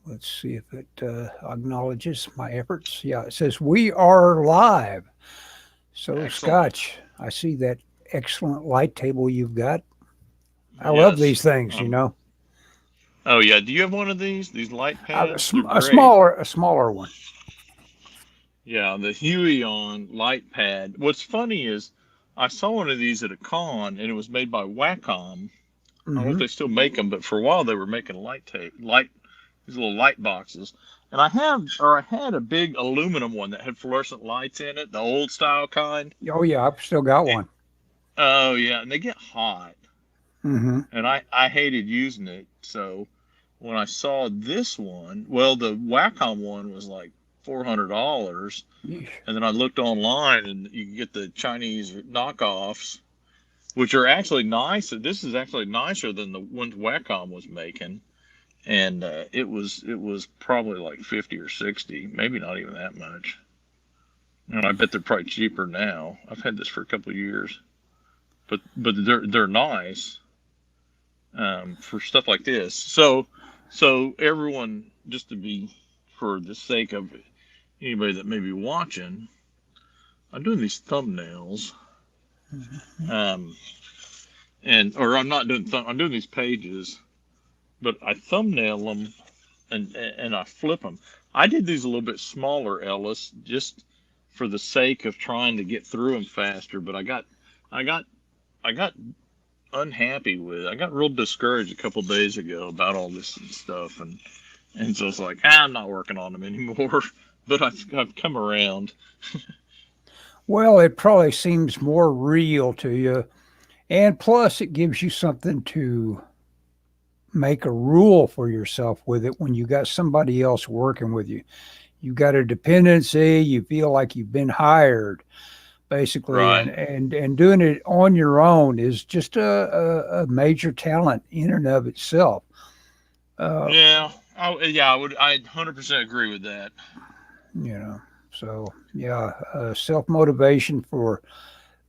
Let's see if it acknowledges my efforts. Yeah, it says we are live. So, Excellent. Scotch, I see that excellent light table you've got. I love Yes. these things, you Um, know. oh yeah. Do you have one of these? These light pads? They're A great. smaller one. Yeah, the Huey on light pad. What's funny is I saw one of these at a con, and it was made by Wacom. I don't know if Hmm. they still make them, but for a while they were making light these little light boxes. And I had a big aluminum one that had fluorescent lights in it, the old style kind. Oh yeah, I've still got It, one. oh yeah, and they get hot, Hmm. and I hated using it. So when I saw this one, well, the Wacom one was like $400, and then I looked online, and you can get the Chinese knockoffs, which are actually nice. This is actually nicer than the ones Wacom was making, and it was probably like 50 or 60, maybe not even that much. And I bet they're probably cheaper now. I've had this for a couple of years, but they're nice for stuff like this. So everyone, just to be for the sake of anybody that may be watching, I'm doing these thumbnails, um, and or I'm not doing I'm doing these pages, but I thumbnail them and I flip them. I did these a little bit smaller, Ellis, just for the sake of trying to get through them faster. But I got, I got unhappy with it. I got real discouraged a couple days ago about all this stuff, and so it's like I'm not working on them anymore. But I've come around. Well, it probably seems more real to you, and plus, it gives you something to make a rule for yourself with it when you got somebody else working with you. You got a dependency. You feel like you've been hired, basically, Right. and doing it on your own is just a major talent in and of itself. Uh, Yeah, I would. I 100% agree with that. you know, so yeah, self motivation for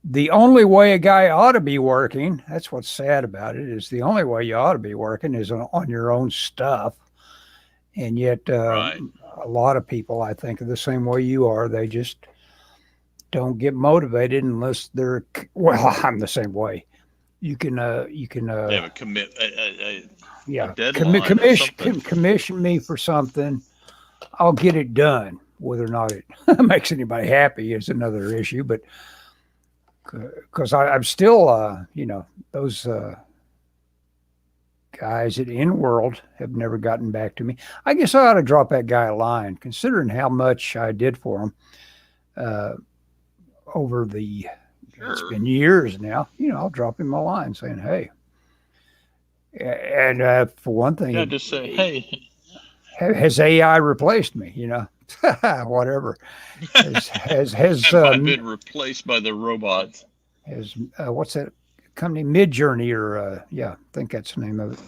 the only way a guy ought to be working. That's what's sad about it. Is the only way you ought to be working is on your own stuff, and yet Right. a lot of people, I think, are the same way you are. They just don't get motivated unless they're well. I'm the same way. You can They have a commit a yeah, deadline of something. commission me for something. I'll get it done. Whether or not it makes anybody happy is another issue, but because I'm still, those guys at InWorld have never gotten back to me. I guess I ought to drop that guy a line, considering how much I did for him uh, over the. It's Sure. been years now. I'll drop him a line saying, "Hey," and for one thing, Yeah, just say, hey, has AI replaced me? Whatever. Has have I been replaced by the robots? has what's that company? Midjourney or yeah, I think that's the name of it.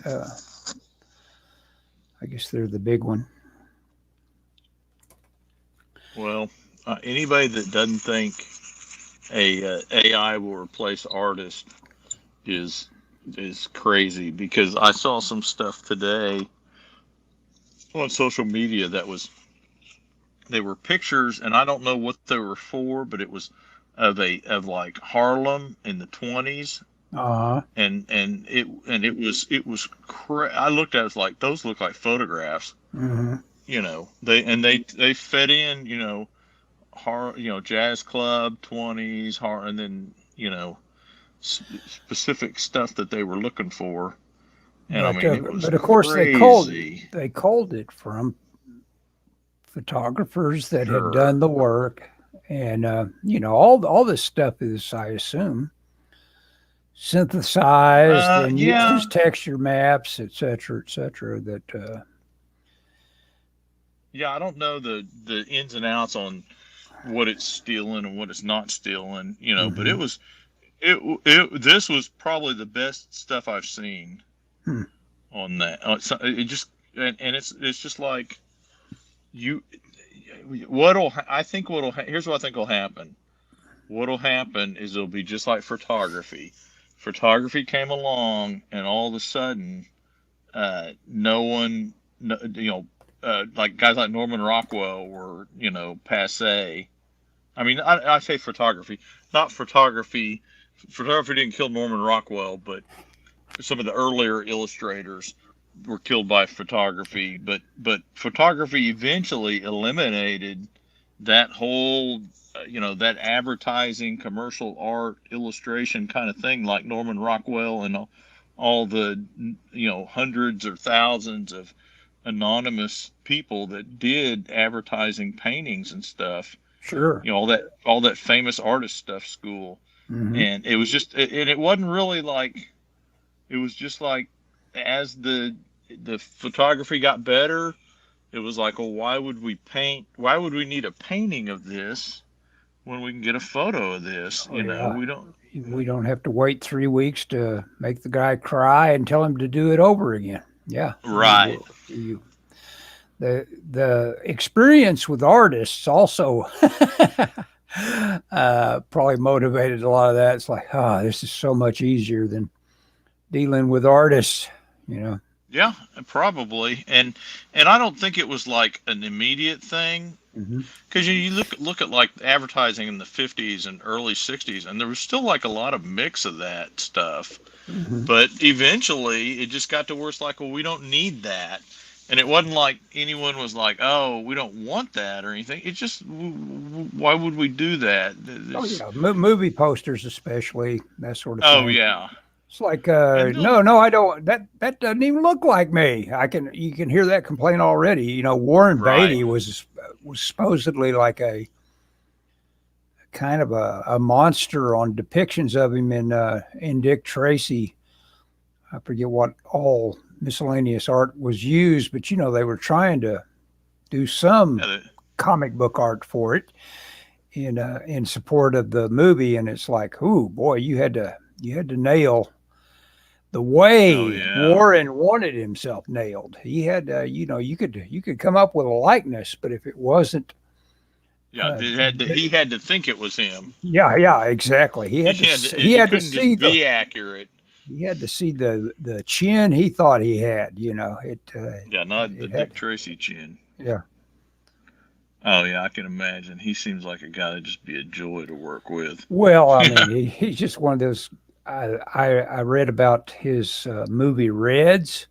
I guess they're the big one. Well, anybody that doesn't think a AI will replace artists is is crazy because I saw some stuff today on social media that was they were pictures and I don't know what they were for, but it was of like Harlem in the 20s, Uh huh. and I looked at it, as like those look like photographs, Hmm. they fed in, jazz club 20s, and then specific stuff that they were looking for, and I mean it was But of course crazy. they called it from photographers that had Sure. done the work, and all this stuff is, I assume, synthesized and Yeah, uses texture maps, et cetera, et cetera. That yeah. I don't know the ins and outs on what it's stealing and what it's not stealing, but hmm. this was probably the best stuff I've seen Hmm. on that. It just and it's just like you. I think here's what I think will happen. What'll happen is it'll be just like photography. Photography came along, and all of a sudden, no one, no, like guys like Norman Rockwell were, passe. I mean, I say photography, not photography. Photography didn't kill Norman Rockwell, but some of the earlier illustrators were killed by photography. But photography eventually eliminated that whole, that advertising, commercial art, illustration kind of thing, like Norman Rockwell and all the, hundreds or thousands of anonymous people that did advertising paintings and stuff. Sure. All that famous artist stuff school. Mm-hmm. And it was just, and it wasn't really like, it was just like, as the photography got better, it was like, well, why would we need a painting of this when we can get a photo of this? Oh, yeah. We don't have to wait 3 weeks to make the guy cry and tell him to do it over again. Yeah. Right. The experience with artists also probably motivated a lot of that. It's like, this is so much easier than dealing with artists, Yeah, probably. And I don't think it was like an immediate thing, because you look at like advertising in the 50s and early 60s, and there was still like a lot of mix of that stuff. But eventually it just got to where it's like, well, we don't need that. And it wasn't like anyone was like, oh, we don't want that or anything. It just, why would we do that? Movie posters especially, that sort of thing. Oh, yeah. It's like, no, I don't. That doesn't even look like me. You can hear that complaint already. Warren Beatty was supposedly like a kind of a monster on depictions of him in Dick Tracy. I forget what all miscellaneous art was used, but they were trying to do some comic book art for it in support of the movie, and it's like, oh boy, you had to nail the way Warren wanted himself nailed. He had, you could come up with a likeness, but if it wasn't, he had to think it was him. Yeah, exactly. He had to see be accurate. He had to see the chin he thought he had. Not the Dick Tracy chin. Yeah. Oh yeah, I can imagine. He seems like a guy that'd just be a joy to work with. Well, I mean, he's just one of those. I read about his movie Reds.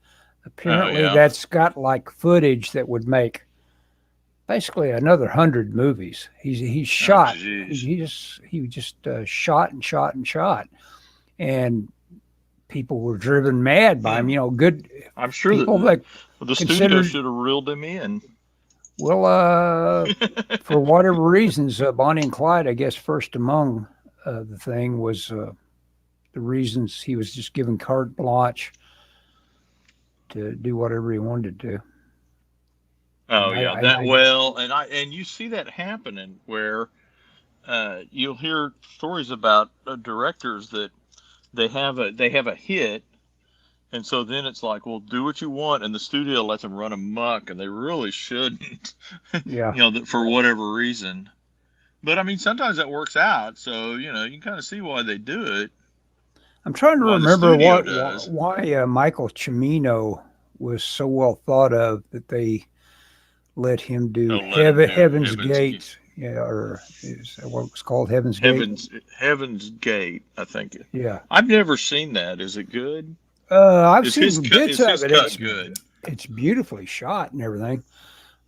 Apparently, that's got like footage that would make basically another 100 movies. He's shot. He just shot and shot and shot, and people were driven mad by him. Good. I'm sure that the studio should have reeled him in. Well, for whatever reasons, Bonnie and Clyde, I guess, first among the thing was the reasons he was just given carte blanche to do whatever he wanted to. Oh and you see that happening where you'll hear stories about directors that they have a hit, and so then it's like, well, do what you want, and the studio lets them run amok, and they really shouldn't. For whatever reason. But I mean, sometimes that works out, so you can kind of see why they do it. I'm trying to remember why Michael Cimino was so well thought of that they let him do Heaven's Gate. Yeah, or is that what it was called? Heaven's Gate? Heaven's Gate, I think. Yeah. I've never seen that. Is it good? I've seen bits of it. It's good. It's beautifully shot and everything.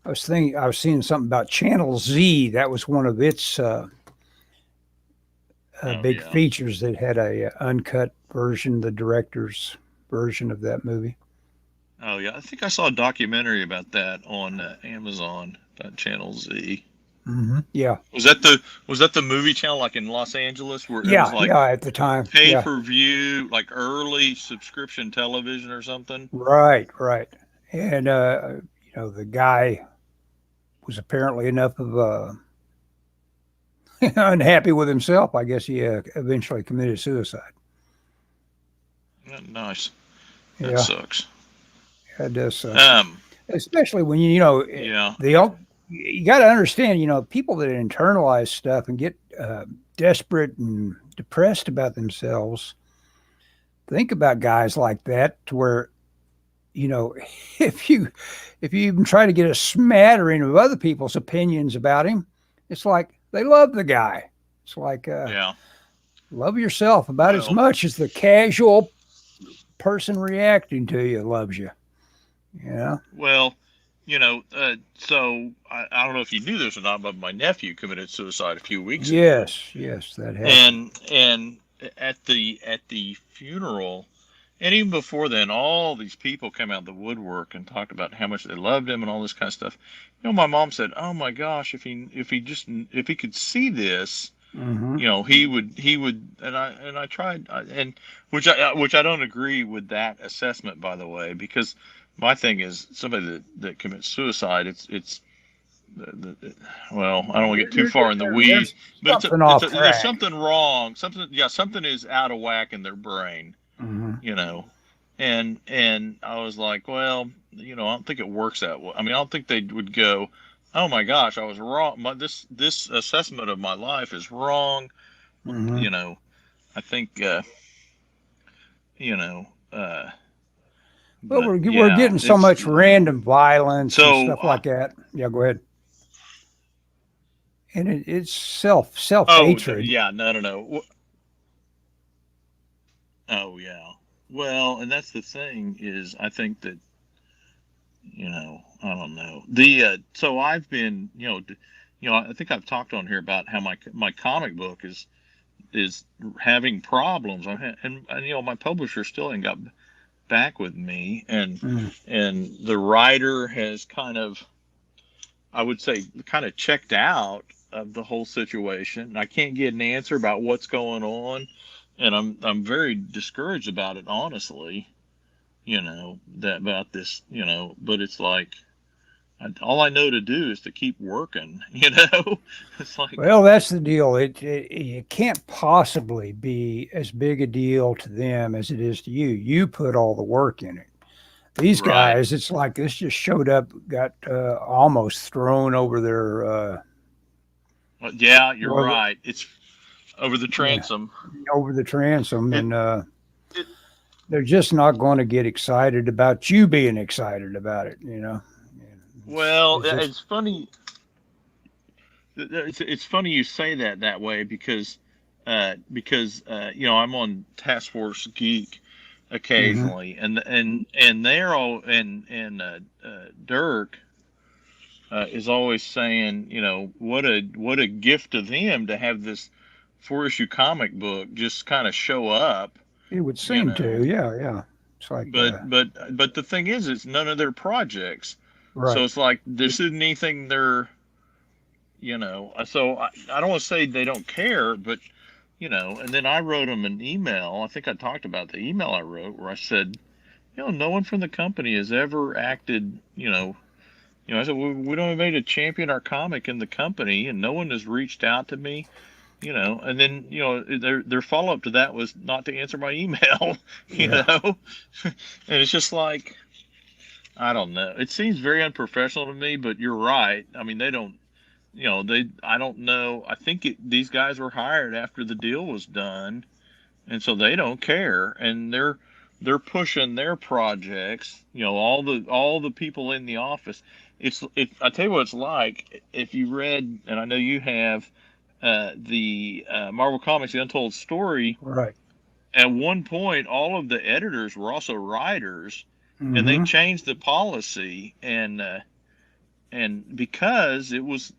I was seeing something about Channel Z. That was one of its big features that had a uncut version, the director's version of that movie. Oh yeah, I think I saw a documentary about that on Amazon, about Channel Z. Mm-hmm. Yeah. Was that the movie channel like in Los Angeles where it was like at the time pay-per-view, like early subscription television or something? Right. And the guy was apparently enough of a unhappy with himself. I guess he eventually committed suicide. Nice. That sucks. That does suck. Especially when you got to understand, people that internalize stuff and get desperate and depressed about themselves, think about guys like that to where, you know, if you even try to get a smattering of other people's opinions about him, it's like they love the guy. It's like Yeah. love yourself about as Well, much as the casual person reacting to you loves you. You know? well, so I don't know if you knew this or not, but my nephew committed suicide a few weeks ago, Yes, yes, that happened. and at the funeral, and even before then, all these people came out of the woodwork and talked about how much they loved him and all this kind of stuff. My mom said, "Oh my gosh, if he could see this, Mm-hmm. he would." And I tried, and which I don't agree with that assessment, by the way, because my thing is somebody that commits suicide. It's well, I don't want to get too far in the weeds, There's but something off there's track. something wrong. Something is out of whack in their brain, Mm-hmm. you know. And I was like, well, I don't think it works that way. I mean, I don't think they would go, oh my gosh, I was wrong. This assessment of my life is wrong. Mm-hmm. You know, I think you know, Well, but we're yeah, getting so it's much random violence and so. stuff like that. Yeah, go ahead. And it's self Oh, hatred. yeah, no, no, no. Oh, yeah. Well, and that's the thing is, I think that I don't know. So I've been, I think I've talked on here about how my comic book is having problems. And my publisher still ain't got back with me, and Mm. and the writer has kind of, I would say, kind of checked out of the whole situation. I can't get an answer about what's going on, and I'm very discouraged about it, honestly. That about this. But it's like all I know to do is to keep working. It's like, Well, that's the deal. It can't possibly be as big a deal to them as it is to you. You put all the work in it. These right. guys, it's like this just showed up, got almost thrown over their, Yeah, you're well, right. It's over the yeah, transom. over the transom, It and it they're just not going to get excited about you being excited about it. well, It's just it's funny. It's funny you say that way because I'm on Task Force Geek hmm occasionally, and they're all and Dirk is always saying, what a gift to them to have this 4-issue comic book just kind of show up, it would you seem know. to, yeah, yeah. It's like, But the thing is, it's none of their projects, so right, it's like this isn't anything they're, So I don't want to say they don't care, but And then I wrote them an email. I think I talked about the email I wrote where I said, no one from the company has ever acted, I said, we don't have anybody to champion our comic in the company, and no one has reached out to me, And then, their follow up to that was not to answer my email, yeah. and it's just like, I don't know. It seems very unprofessional to me, but you're right. I mean, they don't, I don't know. I think these guys were hired after the deal was done, and so they don't care, and they're pushing their projects. All the people in the office. I tell you what it's like if you read, and I know you have, the Marvel Comics: The Untold Story. Right. At one point, all of the editors were also writers, and they hmm changed the policy, and because it was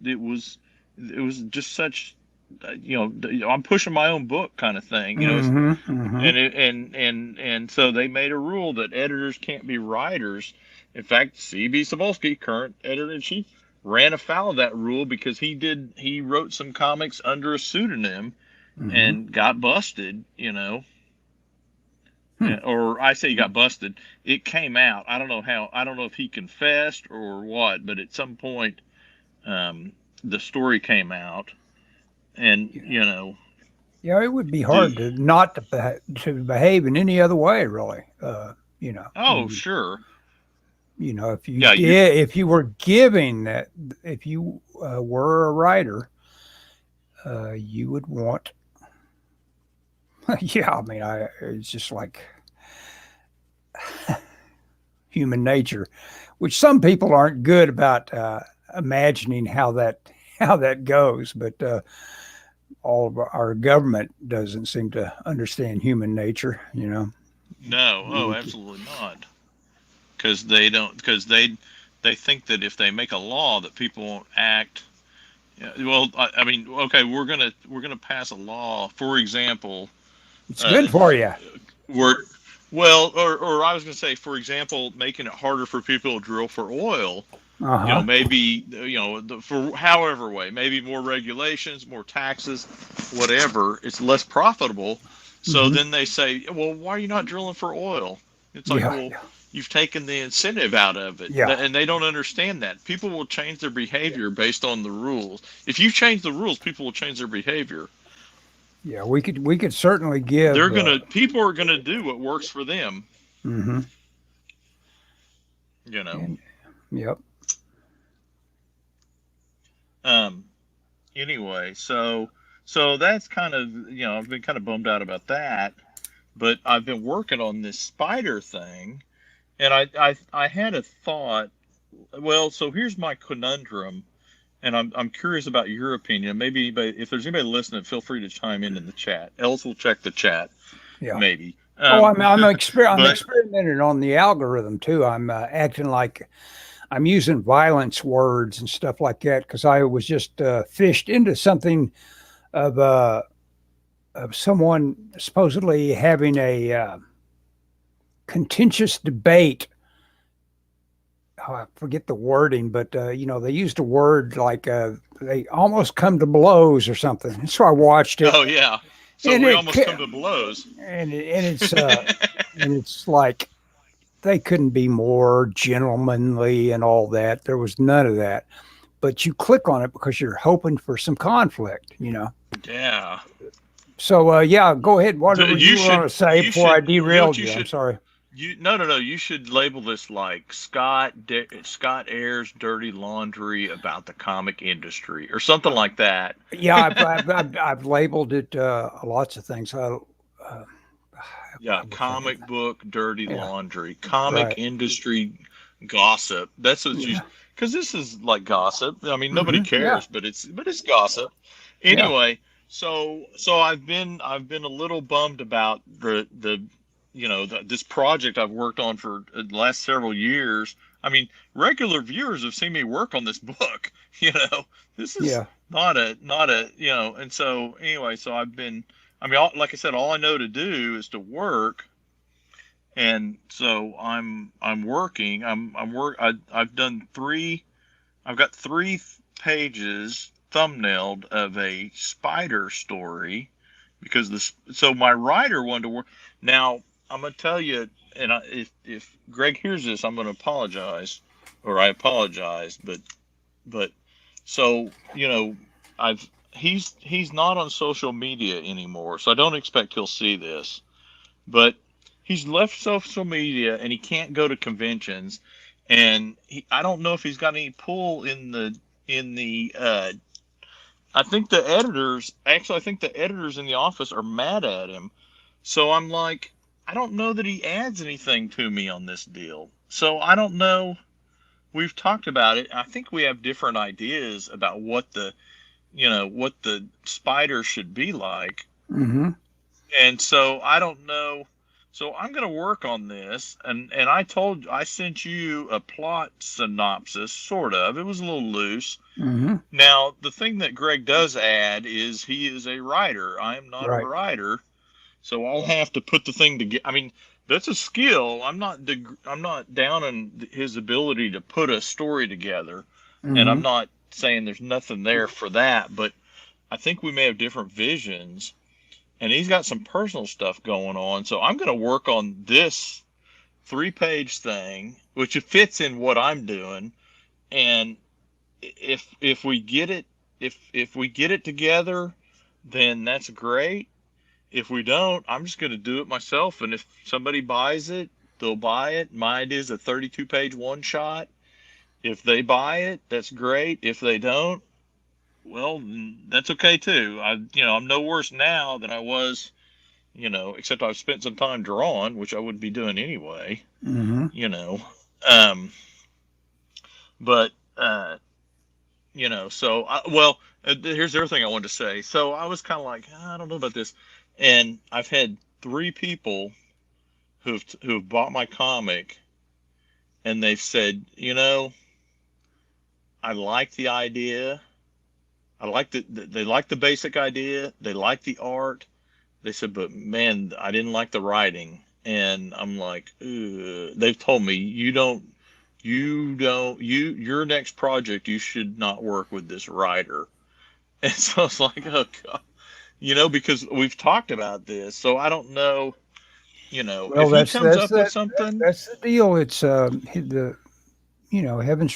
just such, I'm pushing my own book kind of thing, hmm and so they made a rule that editors can't be writers. In fact, C.B. Cebulski, current editor in chief, ran afoul of that rule because he wrote some comics under a pseudonym hmm and got busted, Hmm. or I say he got busted. It came out. I don't know how. I don't know if he confessed or what, but at some point, um, the story came out, and Yeah, it would be the hard to not to behave in any other way, really. oh, sure, If you yeah, you did, if you were giving that, if you were a writer, you would want. Yeah, I mean, it's just like human nature, which some people aren't good about imagining how that goes. But all of our government doesn't seem to understand human nature. No, oh, absolutely not. Because they don't. Because they think that if they make a law, that people won't act. Well, I mean, okay, we're gonna pass a law. For example, It's good for you. we're well, or I was gonna say, for example, making it harder for people to drill for oil. Uh-huh. Maybe for however way, maybe more regulations, more taxes, whatever. It's less profitable. So then they say, well, why are you not drilling for oil? It's like, well, you've taken the incentive out of it. Yeah. And they don't understand that. People will change their behavior based on the rules. If you change the rules, people will change their behavior. Yeah, we could certainly give. People are gonna do what works for them. Mm-hmm. Yep. Anyway, so that's kind of, I've been kind of bummed out about that, but I've been working on this spider thing, and I had a thought. Well, so here's my conundrum, and I'm curious about your opinion. Maybe if there's anybody listening, feel free to chime in the chat. Ellis will check the chat. Yeah. Maybe. I'm experimenting on the algorithm too. I'm acting like I'm using violence words and stuff like that because I was just fished into something of someone supposedly having a contentious debate. Oh, I forget the wording, but they used a word like they almost come to blows or something. So I watched it. Oh yeah. So we almost come to blows. And it's and it's like they couldn't be more gentlemanly and all that. There was none of that. But you click on it because you're hoping for some conflict, Yeah. So go ahead. Whatever you want to say before I derailed you. I'm sorry. No. You should label this like Scott airs dirty laundry about the comic industry or something like that. Yeah, I've labeled it lots of things. Comic book dirty laundry, comic industry gossip. That's what because this is like gossip. I mean, nobody cares, but it's gossip. Anyway, so I've been a little bummed about this project I've worked on for the last several years. I mean, regular viewers have seen me work on this book. This is not a and so anyway, so I've been. I mean, like I said, all I know to do is to work, and so I'm working. I've done three. I've got 3 pages thumbnailed of a spider story because so my writer wanted to work. Now I'm gonna tell you, and if Greg hears this, I'm gonna apologize, or I apologize, but so he's not on social media anymore, so I don't expect he'll see this. But he's left social media and he can't go to conventions, and I don't know if he's got any pull in the I think the editors in the office are mad at him. So I'm like, I don't know that he adds anything to me on this deal. So I don't know. We've talked about it. I think we have different ideas about what the spider should be like. Mm-hmm. And so I don't know. So I'm going to work on this. And I sent you a plot synopsis, sort of. It was a little loose. Mm-hmm. Now, the thing that Greg does add is he is a writer. I am not a writer. So I'll have to put the thing together. I mean, that's a skill. I'm not down on his ability to put a story together. Mm-hmm. And I'm not saying there's nothing there for that, but I think we may have different visions, and he's got some personal stuff going on. So I'm going to work on this 3-page thing, which fits in what I'm doing. And if we get it together, then that's great. If we don't, I'm just going to do it myself. And if somebody buys it, they'll buy it. My idea is a 32-page one-shot. If they buy it, that's great. If they don't, well, that's okay too. I'm no worse now than I was, except I've spent some time drawing, which I wouldn't be doing anyway. Mm-hmm. Um, but so here's the other thing I wanted to say. So I was kind of like, I don't know about this, and I've had 3 people who've bought my comic, and they've said, I like the idea. They like the basic idea. They like the art. They said, but man, I didn't like the writing. And I'm like, ugh. They've told me your next project, you should not work with this writer. And so it's like, oh God, because we've talked about this. So I don't know, Well, if he comes up with something. that's the deal. It's Heaven's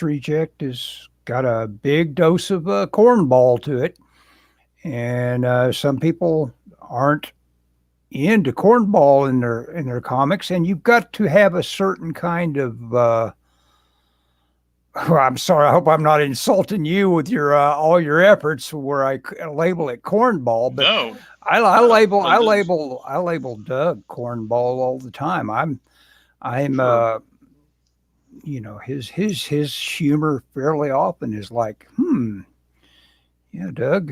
Reject has got a big dose of cornball to it, and some people aren't into cornball in their comics, and you've got to have a certain kind of. Well, I'm sorry. I hope I'm not insulting you with your all your efforts where I label it cornball, but No, I no, label Doug cornball all the time. I'm sure. his humor fairly often is like, yeah, Doug,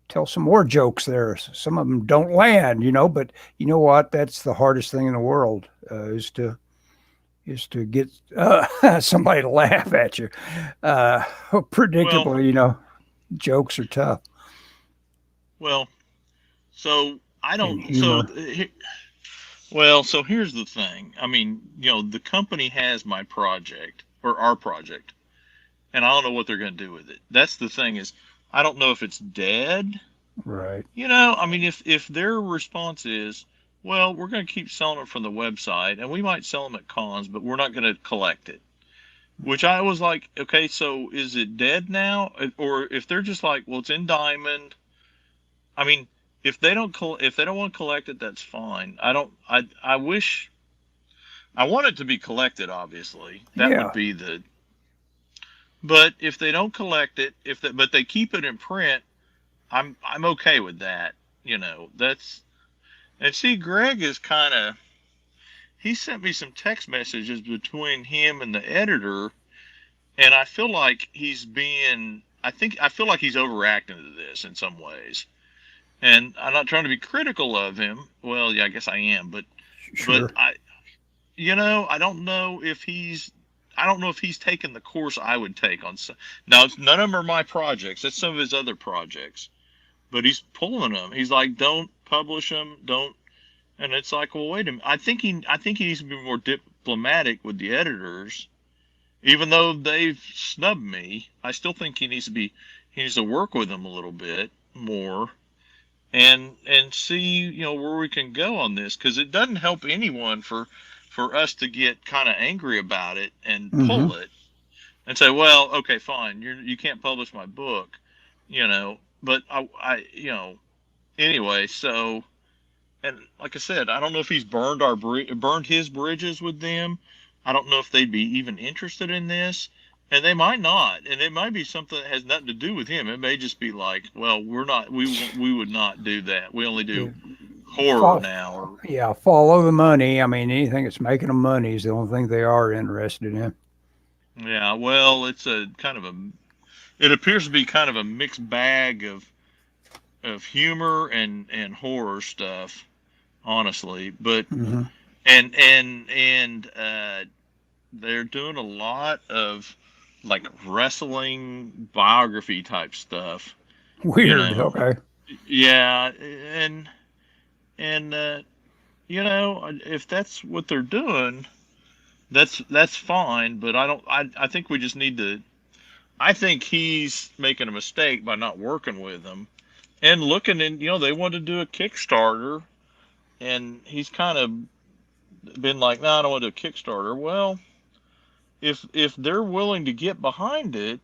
tell some more jokes there. Some of them don't land, but you know what? That's the hardest thing in the world is to get somebody to laugh at you. Well, Predictably, jokes are tough well, so I in don't. humor. So here's the thing. I mean, the company has my project or our project, and I don't know what they're going to do with it. That's the thing is, I don't know if it's dead. Right. I mean, if their response is, well, we're going to keep selling it from the website, and we might sell them at cons, but we're not going to collect it. Which I was like, okay, so is it dead now? Or if they're just like, well, it's in diamond. I mean, if they don't want to collect it, that's fine. I wish I want it to be collected. Obviously, that would Yeah. be the. But if they don't collect it, but they keep it in print, I'm okay with that. That's and see, Greg is kind of he sent me some text messages between him and the editor, and I feel like I feel like he's overreacting to this in some ways. And I'm not trying to be critical of him. Well, yeah, I guess I am, but Sure. I don't know if he's taken the course I would take on. Now, none of them are my projects. That's some of his other projects, but he's pulling them. He's like, don't publish them, don't. And it's like, well, wait a minute. I think he needs to be more diplomatic with the editors, even though they've snubbed me. I still think he needs to work with them a little bit more and see where we can go on this, because it doesn't help anyone for us to get kind of angry about it and Mm-hmm. pull it and say, well, okay, fine, you can't publish my book, but I anyway. So, and like I said, I don't know if he's burned his bridges with them. I don't know if they'd be even interested in this, and they might not. And it might be something that has nothing to do with him. It may just be like, well, we would not do that. We only do horror now. Or Yeah, follow the money. I mean, anything that's making them money is the only thing they are interested in. yeah, well, it appears to be kind of a mixed bag of humor and horror stuff, honestly. But Mm-hmm. and they're doing a lot of like wrestling biography type stuff, you Weird. know. Okay. Yeah, and if that's what they're doing, that's fine. But I don't. I think we just need to. I think he's making a mistake by not working with them and looking in. They want to do a Kickstarter, and he's kind of been like, "No, I don't want to do a Kickstarter." Well, if they're willing to get behind it,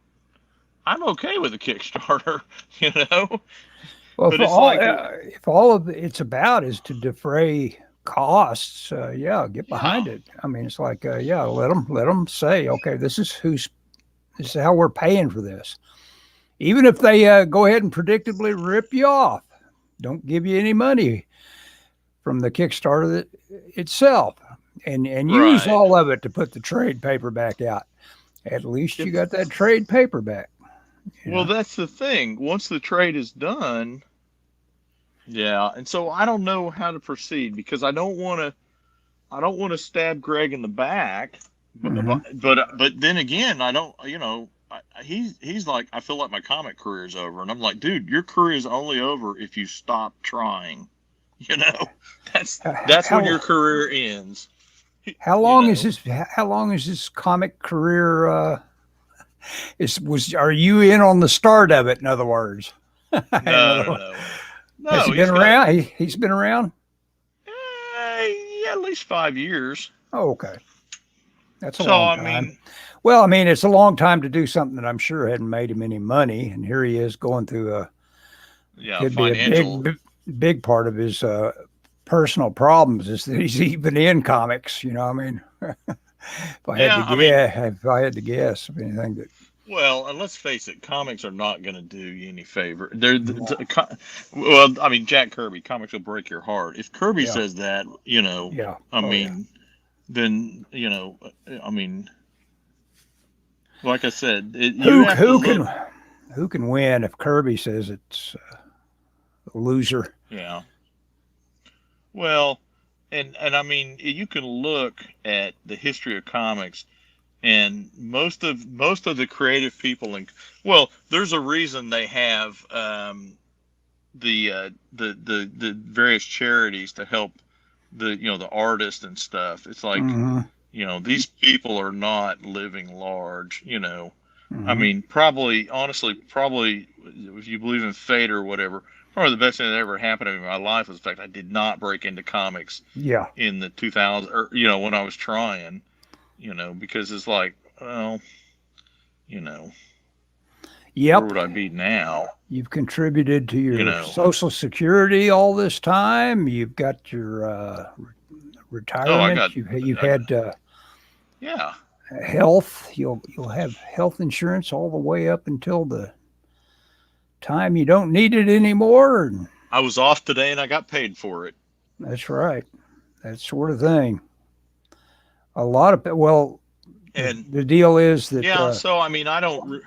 I'm okay with a Kickstarter, you know. Well, But it's like, if all of it's about is to defray costs, yeah, get yeah, behind it. I mean, it's like, yeah, let them say, okay, this is how we're paying for this. Even if they go ahead and predictably rip you off, don't give you any money from the Kickstarter itself. and use Right. all of it to put the trade paperback out. At least you If, got that trade paperback. You well, know. that's the thing. Once the trade is done, yeah. And so I don't know how to proceed because I don't want to stab Greg in the back, Hmm. but then again, I don't, he's like, I feel like my comic career is over, and I'm like, dude, your career is only over if you stop trying. You know, that's when How your career ends. how You long is know, this? How long is this comic career? Are you in on the start of it? In other words, in no, other no, words, no, has he no. been He's got around? He's been around. yeah, at least 5 years. Oh, okay, that's a So long I time. mean, Well, I mean, it's a long time to do something that I'm sure hadn't made him any money, and here he is going through a yeah, could be a financial. big part of his personal problems is that he's even in comics. You know, I mean, Yeah, I mean, if I had to guess, if anything that well, and let's face it, comics are not going to do you any favor. Well, I mean, Jack Kirby, comics will break your heart. If Kirby yeah, says that, yeah, I oh yeah, mean, then, I mean, like I said, you who have to who look. can who can win if Kirby says it's a loser? Yeah. Well, and I mean, you can look at the history of comics, and most of the creative people, and well, there's a reason they have the various charities to help the artists and stuff. It's like, Hmm. these people are not living large. I Hmm. mean, probably, honestly, probably, if you believe in fate or whatever, probably the best thing that ever happened to me in my life was the fact I did not break into comics Yeah, in the 2000s, or when I was trying, because it's like, well, you know where yep. would I be now? You've contributed to you your know Social Security all this time. You've got your oh, retirement. You've I got had yeah. health. You'll have health insurance all the way up until the time you don't need it anymore. And I was off today and I got paid for it. that's right. That sort of thing. A lot of well, And the deal is that yeah, so I mean, I don't.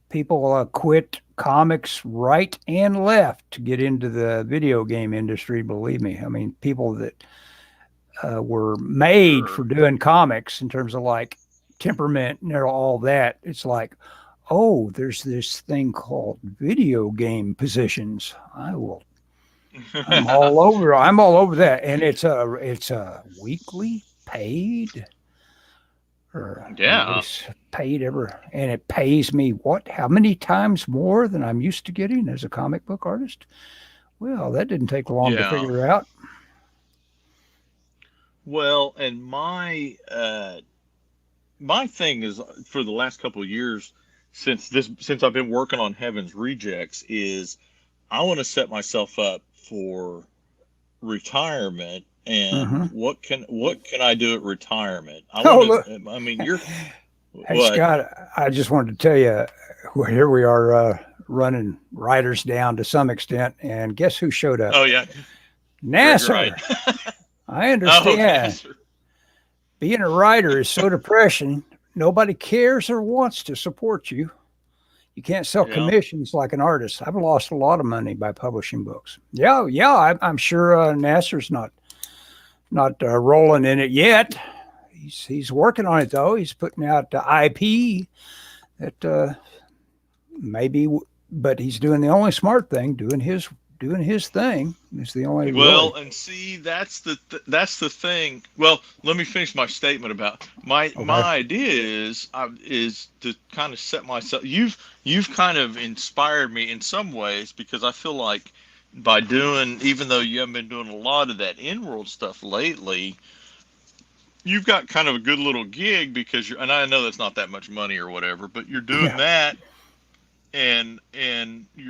people quit comics right and left to get into the video game industry. Believe me, I mean people that were made for Sure. doing comics in terms of like temperament and all that. It's like, oh, there's this thing called video game positions. I'm all over that, and it's a weekly paid or Yeah, paid ever, and it pays me what? How many times more than I'm used to getting as a comic book artist? Well, that didn't take long to yeah. figure out. Well, and my thing is, for the last couple of years, since I've been working on Heaven's Rejects, is I want to set myself up for retirement. And Hmm. what can I do at retirement? I Oh, want look. to. I mean, you're Hey, what? Scott, I just wanted to tell you, here we are running writers down to some extent, and guess who showed up? Oh yeah, Greg Wright. NASA. I Oh, understand. Nasser. Being a writer is so depressing. Nobody cares or wants to support you. You can't sell Yeah. commissions like an artist. I've lost a lot of money by publishing books. Yeah, yeah, I'm sure Nasser's not rolling in it yet. He's working on it though. He's putting out IP that maybe, but he's doing the only smart thing, doing his thing. It's the only really Well, and see, that's the thing. Well, let me finish my statement about my okay. idea is to kind of set myself. You've kind of inspired me in some ways because I feel like by doing, even though you haven't been doing a lot of that in-world stuff lately, you've got kind of a good little gig because and I know that's not that much money or whatever, but you're doing Yeah. that,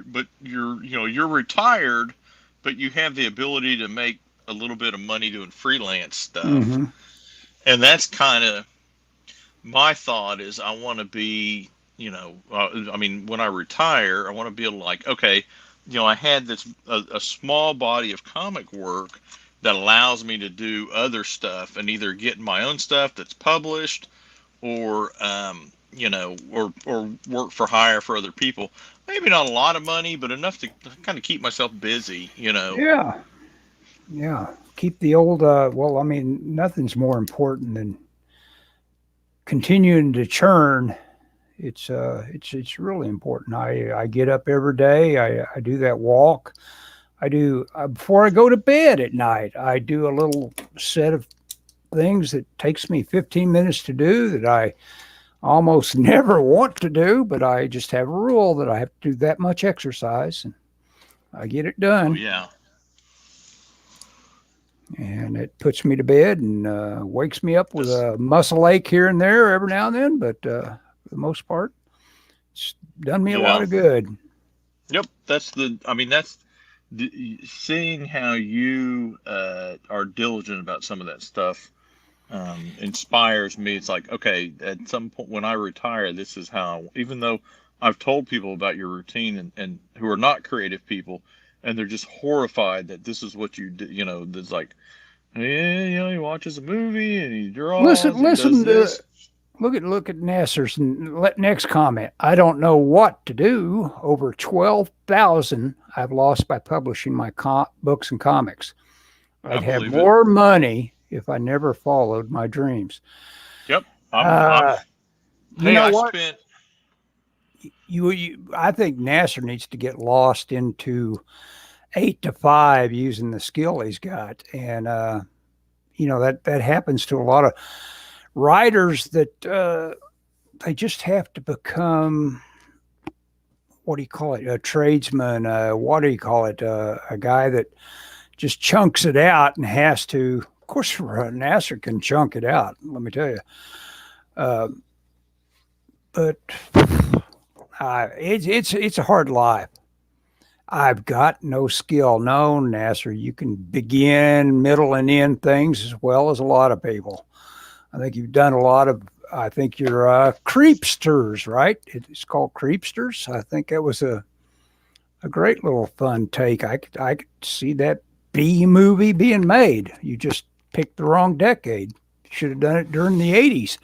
but you're retired, but you have the ability to make a little bit of money doing freelance stuff. Hmm. And that's kind of my thought is I want to be, I mean, when I retire, I want to be able to, like, okay, I had a small body of comic work, that allows me to do other stuff and either get my own stuff that's published, or or work for hire for other people. Maybe not a lot of money, but enough to kind of keep myself busy. Yeah. Yeah. Keep the old, well, I mean, nothing's more important than continuing to churn. It's really important. I get up every day. I do that walk. I do before I go to bed at night. I do a little set of things that takes me 15 minutes to do that I almost never want to do, but I just have a rule that I have to do that much exercise, and I get it Oh done. yeah. And it puts me to bed and wakes me up with That's, a muscle ache here and there every now and then, but for the most part, it's done me a lot yeah. of good. Yep. I mean, that's seeing how you are diligent about some of that stuff inspires me. It's like, okay, at some point when I retire, this is how, even though I've told people about your routine and who are not creative people, and they're just horrified that this is what you do, there's like, yeah, he watches a movie and he draws and he does Listen to this. look at Nasser's next comment. I don't know what to do. Over 12,000 I've lost by publishing my books and comics. I I'd have believe it. more money if I never followed my dreams. Yep. You Hey, know I what? spent, I think Nasser needs to get lost into 8 to 5 using the skill he's got, and that happens to a lot of writers that they just have to become, what do you call it, a tradesman, what do you call it, a guy that just chunks it out and has to, of course, Nasser can chunk it out, let me tell you, but it's a hard life. I've got no skill. No, Nasser, you can begin, middle, and end things as well as a lot of people. I think you've done a lot of, I think you're creepsters, right? It's called creepsters. I think that was a great little fun take. I could see that B movie being made. You just picked the wrong decade. You should have done it during the 80s.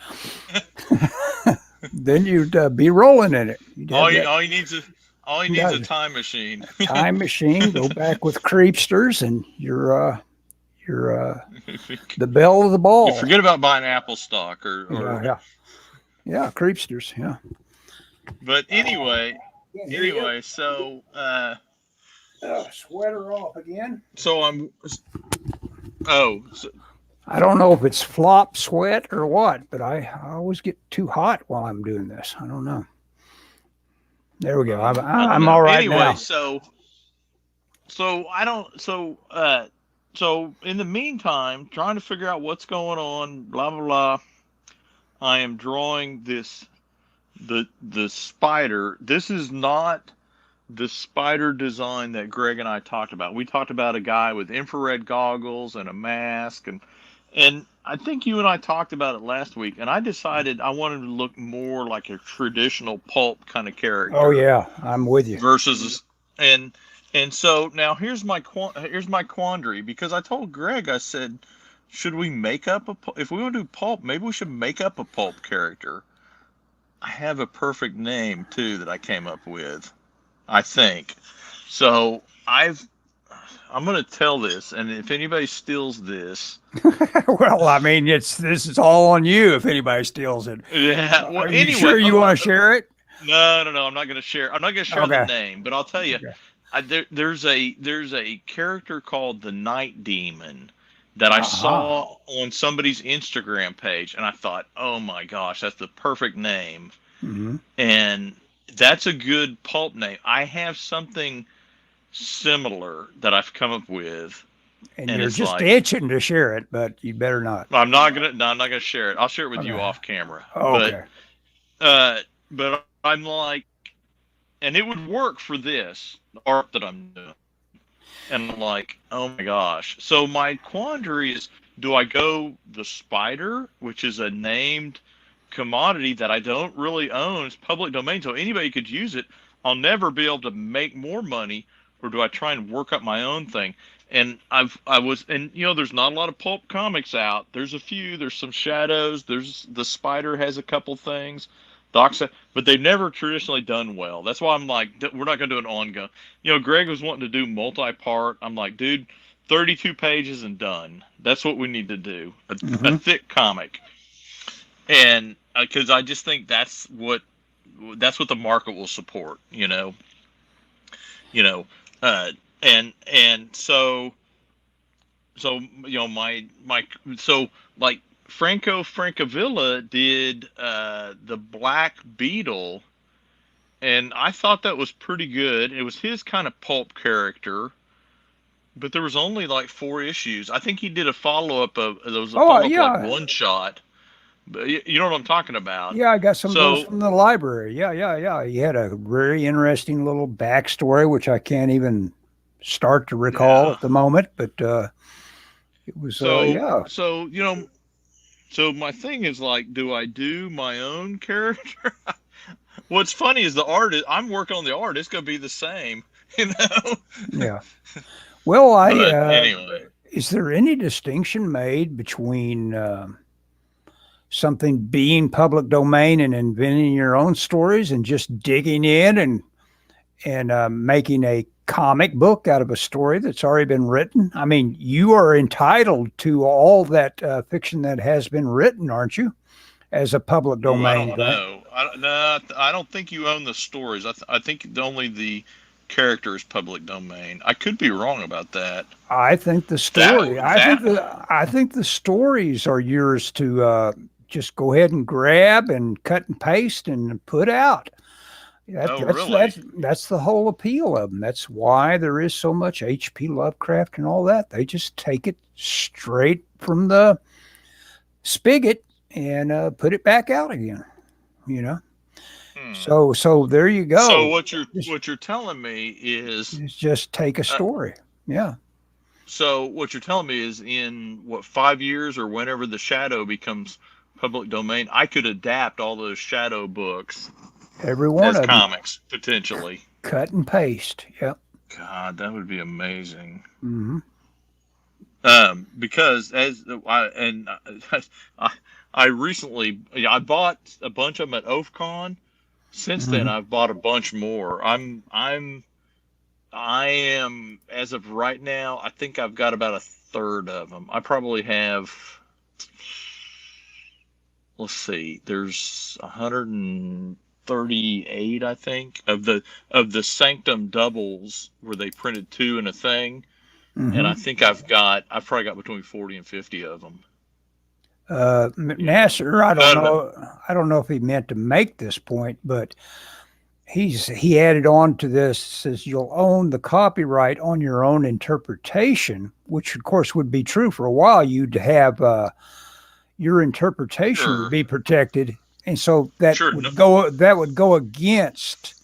Then you'd be rolling in it. all he needs a time machine. Time machine. Go back with creepsters, and you're the belle of the ball. You forget about buying Apple stock or yeah, creepsters. Yeah. But anyway, so sweater off again. so I'm I don't know if it's flop sweat or what, but I always get too hot while I'm doing this. I don't know. There we go. I'm all right anyway, now. so I don't so in the meantime, trying to figure out what's going on, blah blah blah. I am drawing the spider. This is not the spider design that Greg and I talked about. We talked about a guy with infrared goggles and a mask, and I think you and I talked about it last week, and I decided I wanted to look more like a traditional pulp kind of character. Oh yeah, I'm with you. Versus and so now here's my quandary, because I told Greg, I said, should we make up if we want to do pulp, maybe we should make up a pulp character. I have a perfect name too that I came up with, I think. So I'm going to tell this, and if anybody steals this, well, I mean, this is all on you if anybody steals it. Yeah. Well, Are you anyway, sure you want to share it? No. I'm not going to share. I'm not going to share Okay. the name, but I'll tell you, there's a character called the Night Demon that I saw on somebody's Instagram page, and I thought, oh my gosh, that's the perfect name. Mm-hmm. And that's a good pulp name. I have something similar that I've come up with, and you're just itching to share it, but you better not. I'm not gonna share it. I'll share it with you off camera. Okay. But I'm like, and it would work for this art that I'm doing. And I'm like, oh my gosh. So my quandary is, do I go the spider, which is a named commodity that I don't really own? It's public domain, so anybody could use it. I'll never be able to make more money. Or do I try and work up my own thing? And I was, and there's not a lot of pulp comics out. There's a few. There's some shadows. There's the Spider has a couple things. But they've never traditionally done well. That's why I'm like, we're not going to do an ongoing. Greg was wanting to do multi-part. I'm like, dude, 32 pages and done. That's what we need to do. A thick comic. And because I just think that's what the market will support. You know, uh, and so my so like Franco Francavilla did the Black Beetle, and I thought that was pretty good. It was his kind of pulp character, but there was only like 4 issues. I think he did a follow up of there was a Oh, follow up like yeah. one shot. But you know what I'm talking about. Yeah, I got some of those So from the library. Yeah, yeah, yeah. He had a very interesting little backstory, which I can't even start to recall yeah. at the moment, but it was, So yeah. so so my thing is like, do I do my own character? What's funny is the art is, I'm working on the art. It's gonna be the same, you know. Yeah. Well, But anyway, is there any distinction made between something being public domain and inventing your own stories and just digging in and making a comic book out of a story that's already been written? I mean, you are entitled to all that fiction that has been written, aren't you, as a public ooh, I domain, don't right? know. No, I don't think you own the stories. I think only the character is public domain. I could be wrong about that. I think the That story. that I think the stories are yours to just go ahead and grab and cut and paste and put out. oh really? That's the whole appeal of them. That's why there is so much H.P. Lovecraft and all that. They just take it straight from the spigot and put it back out again. You know. Hmm. So there you So go. what you're telling me is Just take a uh, story. Yeah. so what you're telling me is in what 5 years or whenever the Shadow becomes public domain, I could adapt all those Shadow books Every one as of them. comics potentially. Cut and paste. Yep. God, that would be amazing. Hmm. Because as I, I recently I bought a bunch of them at OFCON. Since then, Hmm. I've bought a bunch more. I am as of right now. I think I've got about a third of them. I probably have. Let's see. There's 138, I think, of the Sanctum doubles where they printed 2 in a thing, and I Hmm. think I've probably got between 40 and 50 of them. Nasser, I don't None of them. know. I don't know if he meant to make this point, but he added on to this, says you'll own the copyright on your own interpretation, which of course would be true for a while. You'd have your interpretation would Sure, be protected, and so sure. No, that would go against,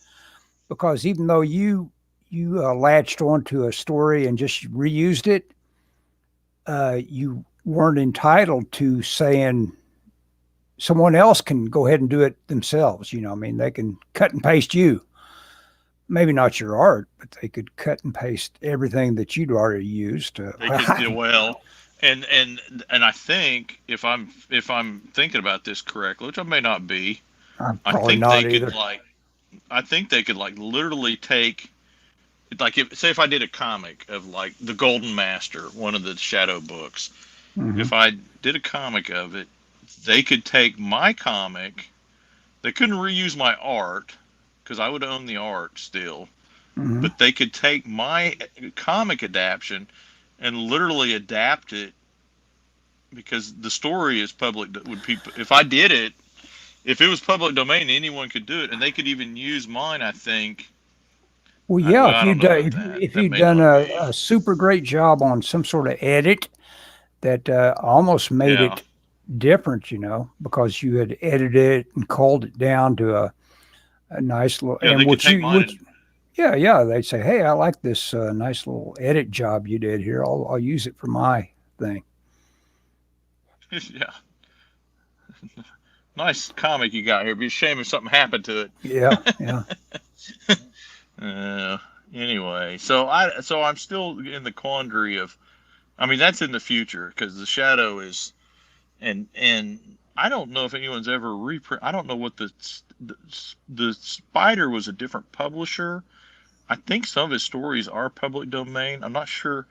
because even though you latched onto a story and just reused it, you weren't entitled to saying someone else can go ahead and do it themselves. I mean, they can cut and paste you. Maybe not your art, but they could cut and paste everything that you'd already used. they could do well, and I think if I'm thinking about this correctly, which I may not be, I'm I probably think they not could either. like I think they could like literally take like if I did a comic of like the Golden Master, one of the Shadow books. Hmm. If I did a comic of it, they could take my comic. They couldn't reuse my art because I would own the art still, Hmm. but they could take my comic adaptation and literally adapt it because the story is public. Would people if I did it? If it was public domain, anyone could do it, and they could even use mine. I think. Well, yeah, Well, I don't know about that. if That you'd may done not be. a super great job on some sort of edit that almost made Yeah. it different, because you had edited it and culled it down to a nice little, Yeah, and they could take mine which and yeah, yeah, they'd say, hey, I like this nice little edit job you did here. I'll use it for my thing. yeah, nice comic you got here. It'd be a shame if something happened to Yeah, yeah. it. Anyway, so I'm still in the quandary of, I mean, that's in the future because the Shadow is, and I don't know if anyone's ever reprint. I don't know what the Spider was a different publisher. I think some of his stories are public domain. I'm not sure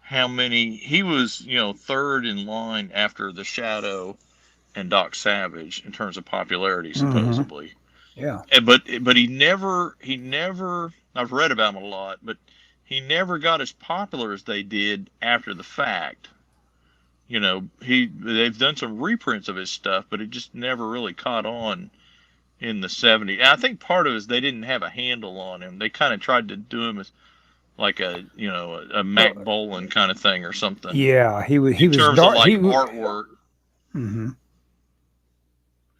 how many. He was, third in line after the Shadow and Doc Savage in terms of popularity, Mm-hmm. supposedly. Yeah. But he never. I've read about him a lot, but he never got as popular as they did after the fact. They've done some reprints of his stuff, but it just never really caught on in the 70s. And I think part of it is they didn't have a handle on him. They kind of tried to do him as like a Mac Well, Bolan kind of thing or something yeah, he in was terms of dark. like artwork Mm-hmm.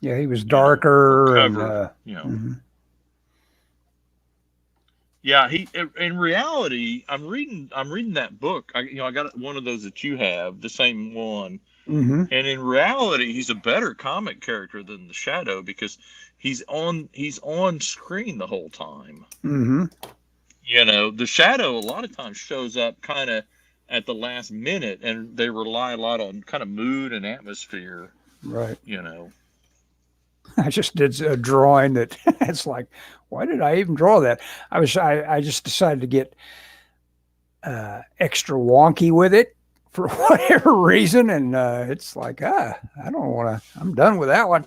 Yeah, he was or darker and cover. mhm. Yeah, in reality, I'm reading that book. I got one of those that you have, the same one. Mm-hmm. And in reality, he's a better comic character than the Shadow because he's on screen the whole time. Mm-hmm. The Shadow a lot of times shows up kind of at the last minute, and they rely a lot on kind of mood and atmosphere. Right. You know. I just did a drawing that it's like, why did I even draw that? I just decided to get extra wonky with it for whatever reason, and it's like, I don't want to. I'm done with that one.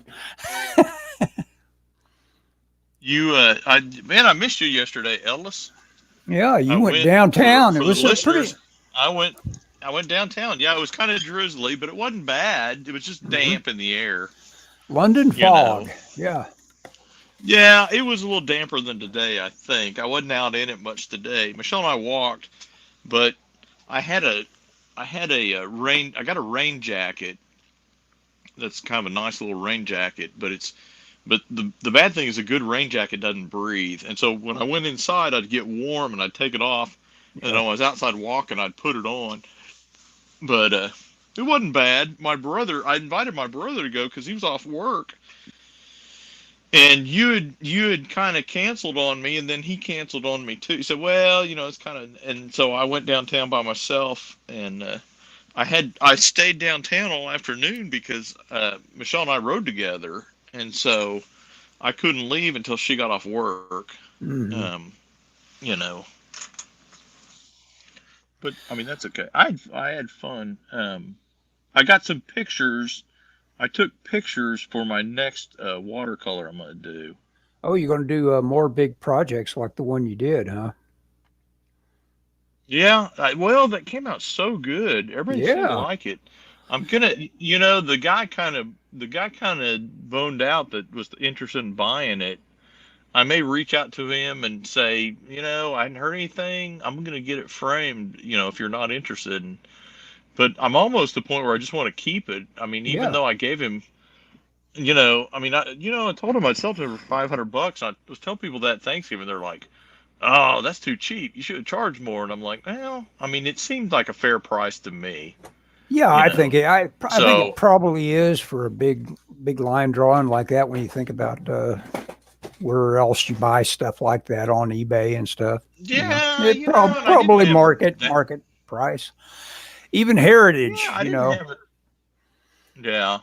I missed you yesterday, Ellis. Yeah, I you went went downtown. for It the was a pretty. listeners. I went downtown. Yeah, it was kind of drizzly, but it wasn't bad. It was just Mhm. damp in the air. London You know. fog. Yeah. Yeah, it was a little damper than today, I think. I wasn't out in it much today. Michelle and I walked, but I had a rain. I got a rain jacket. That's kind of a nice little rain jacket, but the bad thing is a good rain jacket doesn't breathe. And so when I went inside, I'd get warm and I'd take it off, and then Yeah. when I was outside walking, I'd put it on. But it wasn't bad. I invited my brother to go because he was off work, and you had kind of canceled on me, and then he canceled on me too. He said, "Well, it's kind of," and so I went downtown by myself, and I stayed downtown all afternoon because Michelle and I rode together, and so I couldn't leave until she got off work. Mm-hmm. Um, you know, but I mean that's okay. I had fun. I got some pictures. I took pictures for my next watercolor I'm gonna do. Oh, you're going to do more big projects like the one you did, huh? Yeah, well, that came out so good. Everybody seemed to Yeah. like it. I'm gonna, the guy kind of boned out that was interested in buying it. I may reach out to him and say, I hadn't heard anything. I'm gonna get it framed. If you're not interested. But I'm almost to the point where I just want to keep it. I mean, even Yeah. though I gave him, I mean, I told him I'd sell it for $500. I was telling people that Thanksgiving. They're like, "Oh, that's too cheap. You should have charged more." And I'm like, "Well, I mean, it seemed like a fair price to me, Yeah, you I know." think I think it So probably is for a big line drawing like that when you think about where else you buy stuff like that on eBay and stuff. yeah, It and I didn't probably have that. market price. Even Yeah, Heritage, I didn't have it. Yeah.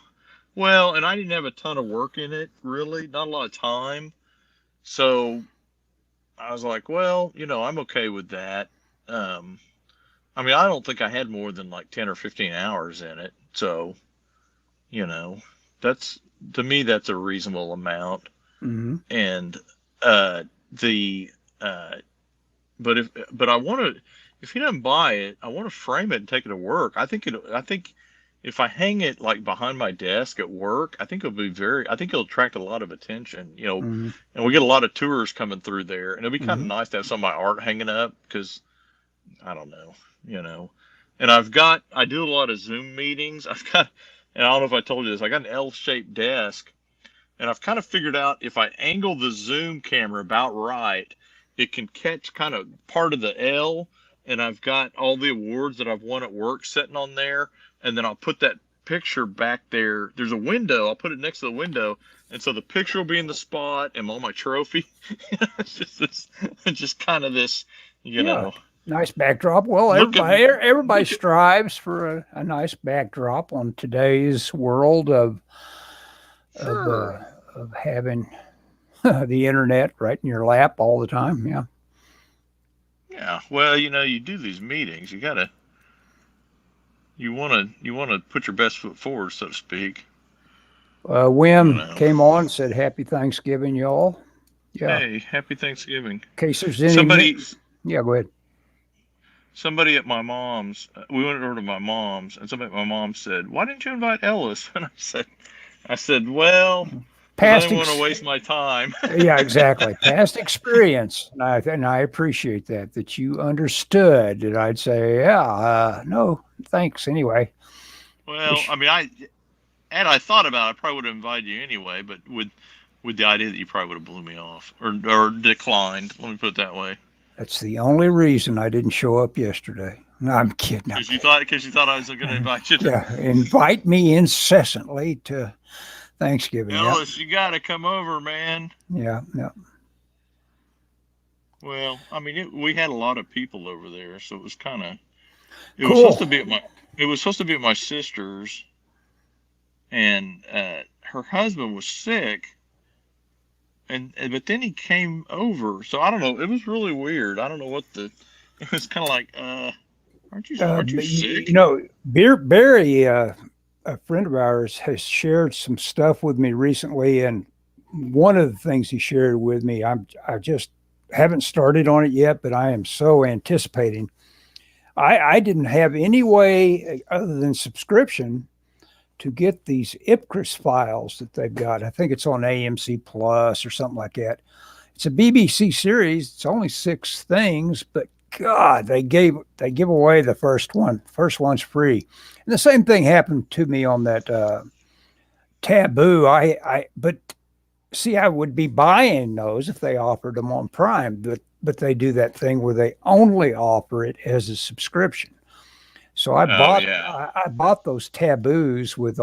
Well, and I didn't have a ton of work in it, really, not a lot of time. So I was like, well, I'm okay with that. Um, I mean, I don't think I had more than like 10 or 15 hours in it. So, you know, that's to me, that's a reasonable amount. hmm And the uh, but I want to, if he doesn't buy it, I want to frame it and take it to work. I think if I hang it like behind my desk at work, I think it'll attract a lot of attention, hmm and we get a lot of tours coming through there, and it'll be kind of hmm nice to have some of my art hanging up because I don't know, and I do a lot of Zoom meetings. And I don't know if I told you this, I got an L-shaped desk, and I've kind of figured out if I angle the Zoom camera about right, it can catch kind of part of the L, and I've got all the awards that I've won at work sitting on there, and then I'll put that picture back there. There's a window. I'll put it next to the window, and so the picture will be in the spot and all my trophy. It's just kind of this, You Yeah. know, Nice backdrop. Well, look at everybody look at strives for a nice backdrop on today's world of of uh, sure. of having the internet right in your lap all the time. Yeah. Yeah. Well, you do these meetings. You want to put your best foot forward, so to speak. You Wim know. came on and said, "Happy Thanksgiving, y'all." Yeah. Hey, happy Thanksgiving. In case there's any, Somebody yeah, go ahead. somebody at my mom's. We went over to my mom's, and somebody at my mom said, "Why didn't you invite Ellis?" And I said, well, because I Past, didn't want to waste my time. yeah, exactly. Past experience, and I appreciate that you understood. And I'd say, yeah, no, thanks. Anyway, Well, wish I mean, I thought about it, I probably would have invited you anyway, but with the idea that you probably would have blew me off or declined. Let me put it that way. that's the only reason I didn't show up yesterday. No, I'm kidding. I'm kidding. Because you thought I was going to invite you to. Yeah, invite me incessantly to Thanksgiving. Yep. Ellis, you got to come over, man. Yeah. Yeah. Well, I mean, we had a lot of people over there, so it was kind of. It was supposed Cool. to be at my. It was supposed to be at my sister's, and her husband was sick, and but then he came over. So I don't know. It was really weird. I don't know what the. It was kind of like, aren't you But sick? Barry, a friend of ours, has shared some stuff with me recently, and one of the things he shared with me, I just haven't started on it yet, but I am so anticipating. I didn't have any way other than subscription to get these IPCRIS files that they've got. I think it's on AMC Plus or something like that. It's a BBC series. It's only 6 things, but God, they give away the first one. First one's free. And the same thing happened to me on that Taboo. But see, I would be buying those if they offered them on Prime, but they do that thing where they only offer it as a subscription. So Oh yeah. I bought those Taboos with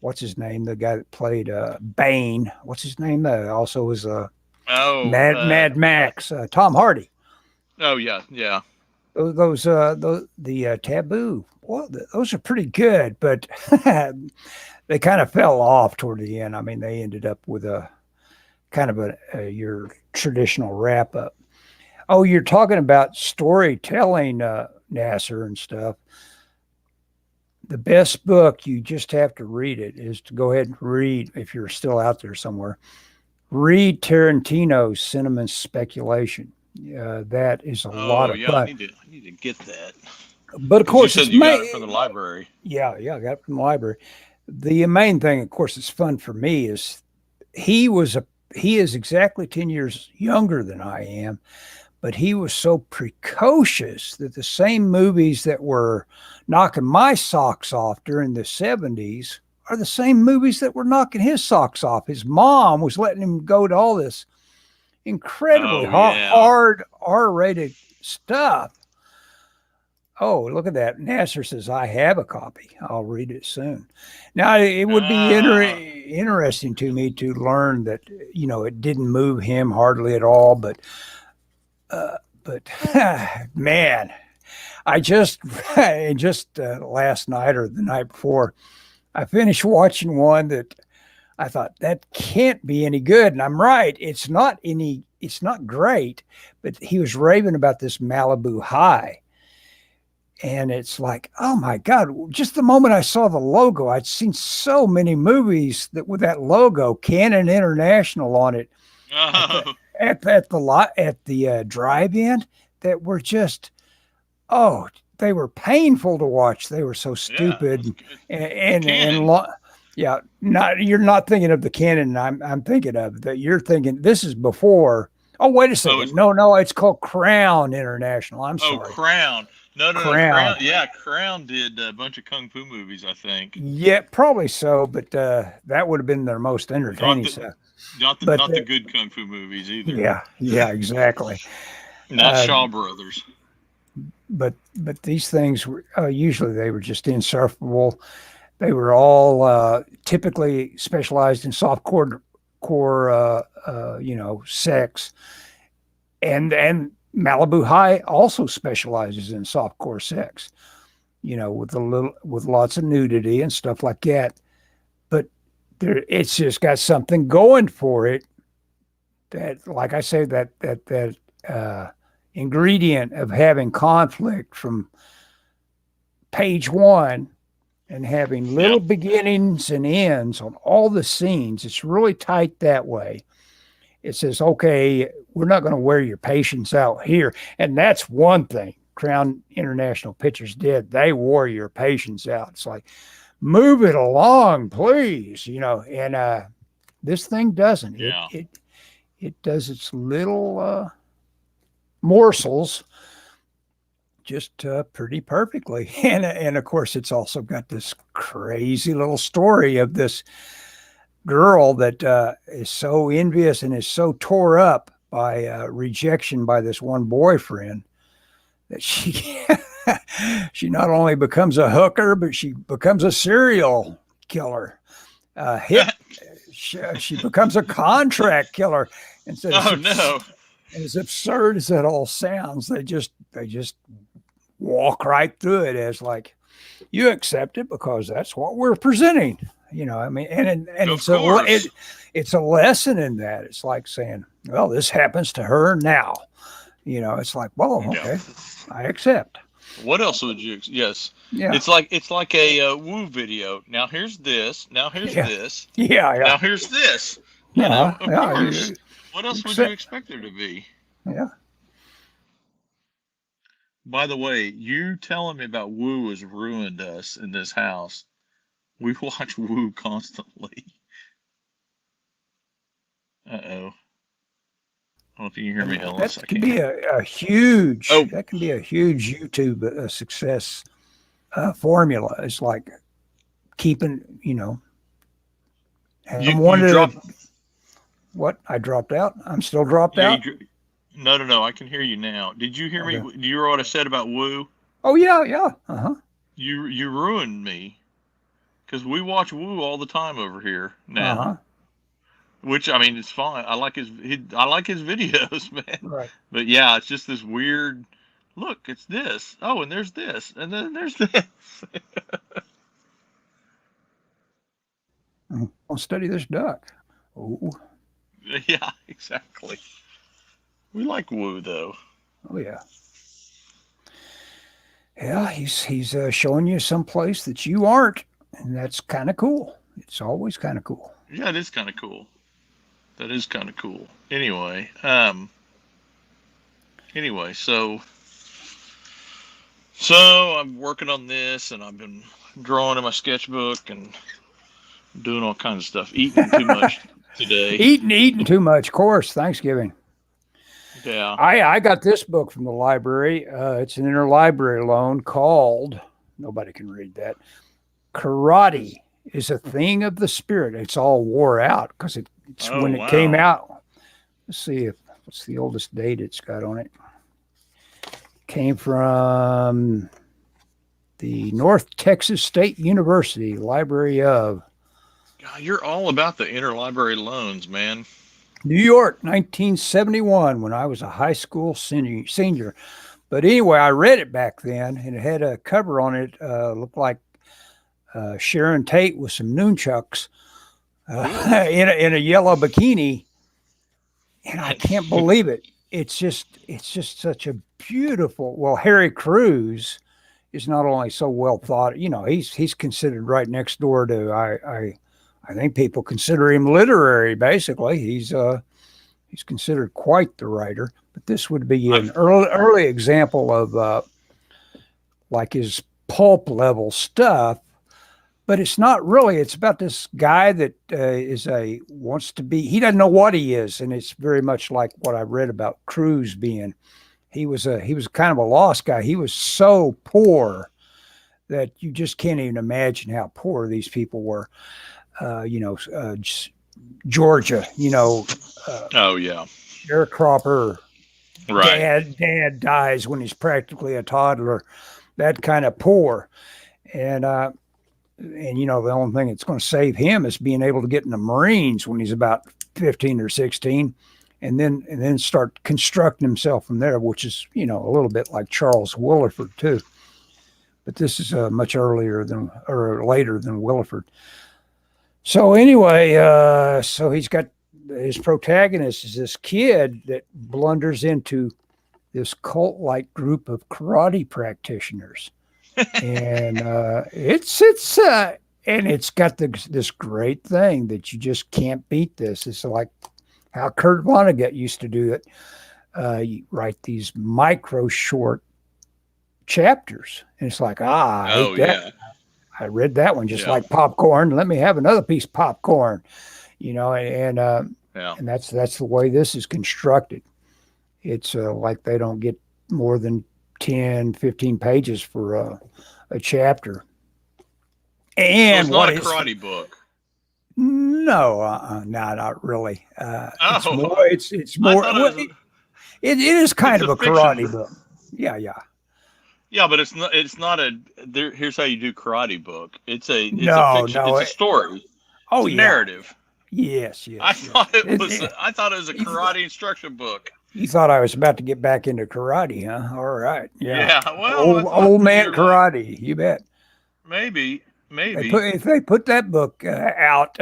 what's his name, the guy that played Bane. What's his name? Also was Oh. Mad Max. Tom Hardy. Oh yeah. Yeah. Those the Taboo. Well, those are pretty good, but they kind of fell off toward the end. I mean, they ended up with a kind of your traditional wrap up. Oh, you're talking about storytelling, Nasser and stuff. The best book, you just have to read it, is to go ahead and read, if you're still out there somewhere, read Tarantino's Cinema Speculation. That is a lot Oh of yeah. I fun. need to get that But of because you course, said it's you got it from the library. yeah, I got it from the library. The main thing, of course, that's fun for me is he was he is exactly 10 years younger than I am, but he was so precocious that the same movies that were knocking my socks off during the 70s are the same movies that were knocking his socks off. His mom was letting him go to all this incredibly Oh yeah. hard R-rated stuff. Oh, look at that. Nasser says, I have a copy. I'll read it soon. Now, it would be Ah. interesting to me to learn that, it didn't move him hardly at all. But man, I just, last night or the night before, I finished watching one that I thought that can't be any good. And I'm right. It's not great, but he was raving about this Malibu High. And it's like, oh my God, just the moment I saw the logo, I'd seen so many movies that with that logo, Canon International on it at the Oh. drive-in that were just, oh, they were painful to watch. They were so Yeah. stupid That's good. and Canon. yeah, you're not thinking of the Canon I'm thinking of. That you're thinking this is before. Oh, wait a Oh, second. No, it's called Crown International. I'm oh, sorry. Crown. No. Crown. Crown. Yeah, Crown did a bunch of kung fu movies, I think. Yeah, probably so, but that would have been their most Not entertaining the stuff. not the But not the good kung fu movies either. yeah, exactly. Not Uh, Shaw Brothers. but these things were usually they were just insufferable. They were all typically specialized in soft core sex, and Malibu High also specializes in softcore sex, with lots of nudity and stuff like that. But it's just got something going for it that, like I say, that ingredient of having conflict from page one and having little beginnings and ends on all the scenes. It's really tight that way. It says, okay, we're not going to wear your patience out here. And that's one thing Crown International Pictures did. They wore your patience out. It's like, move it along, please. And this thing doesn't. Yeah. It does its little morsels just pretty perfectly. And of course, it's also got this crazy little story of this girl that is so envious and is so tore up by rejection by this one boyfriend that she not only becomes a hooker, but she becomes a serial killer. She becomes a contract killer. And so no. As absurd as that all sounds, they just walk right through it as like, you accept it because that's what we're presenting. I mean, and it's a lesson in that. It's like saying, well, this happens to her now. It's like, well, okay, I accept. What else would you? Yes. Yeah. It's like a woo video. Now here's this. Now here's this. Yeah. Now here's this. Of course. What else would you expect there to be? Yeah. By the way, you telling me about woo has ruined us in this house. We watch woo constantly. Uh-oh. I don't know if you can hear me, Ellis. That can be a huge. Oh. That can be a huge YouTube success formula. It's like keeping, What? I dropped out? I'm still dropped out? No. I can hear you now. Did you hear me? Do you hear what I said about woo? Oh yeah. Uh-huh. You ruined me. Because we watch woo all the time over here now. Uh-huh. Which, I mean, it's fine. I like his videos, man. Right. But yeah, it's just this weird, look, it's this. Oh, and there's this. And then there's this. I'll study this duck. Oh. Yeah, exactly. We like woo, though. Oh, yeah. Yeah, he's showing you some place that you aren't, and that's kind of cool. It's always kind of cool. Yeah, it is kind of cool. That is kind of cool. Anyway, so I'm working on this, and I've been drawing in my sketchbook and doing all kinds of stuff. Eating too much today. Eating too much, of course. Thanksgiving. Yeah. I got this book from the library. It's an interlibrary loan called, nobody can read that, Karate is a Thing of the Spirit. It's all wore out because it's when it came out. Let's see what's the oldest date it's got on it. Came from the North Texas State University Library of. God, you're all about the interlibrary loans, man. New York, 1971, when I was a high school senior. But anyway, I read it back then, and it had a cover on it. Looked like Sharon Tate with some nunchucks in a yellow bikini, and I can't believe it. It's just such a beautiful. Well, Harry Crews is not only so well thought. He's considered right next door to I think people consider him literary. Basically, he's considered quite the writer. But this would be an early example of like his pulp level stuff. But it's not really. It's about this guy that wants to be. He doesn't know what he is, and it's very much like what I read about Cruz being. He was kind of a lost guy. He was so poor that you just can't even imagine how poor these people were. Georgia. Oh yeah. Sharecropper. Right. Dad dies when he's practically a toddler. That kind of poor, and the only thing that's going to save him is being able to get in the Marines when he's about 15 or 16. and then start constructing himself from there, which is a little bit like Charles Willeford too. But this is much earlier than or later than Willeford. So anyway, so he's got his protagonist is this kid that blunders into this cult-like group of karate practitioners, and it's got this great thing that you just can't beat this. It's like how Kurt Vonnegut used to do it. You write these micro short chapters, and it's like, I hate that. Yeah. I read that one just like popcorn. Let me have another piece of popcorn, and that's the way this is constructed. It's like they don't get more than 10, 15 pages for a chapter. And so it's not a karate book. No, not really. It's more. It is kind of a karate book. Yeah. Yeah, but it's not a. Here's how you do karate book. It's a fiction. It's a story. Oh, it's a narrative. Yes. I thought it was a karate instruction book. You thought I was about to get back into karate, huh? All right. Yeah. Well, old man karate. You bet. Maybe. If they put that book out,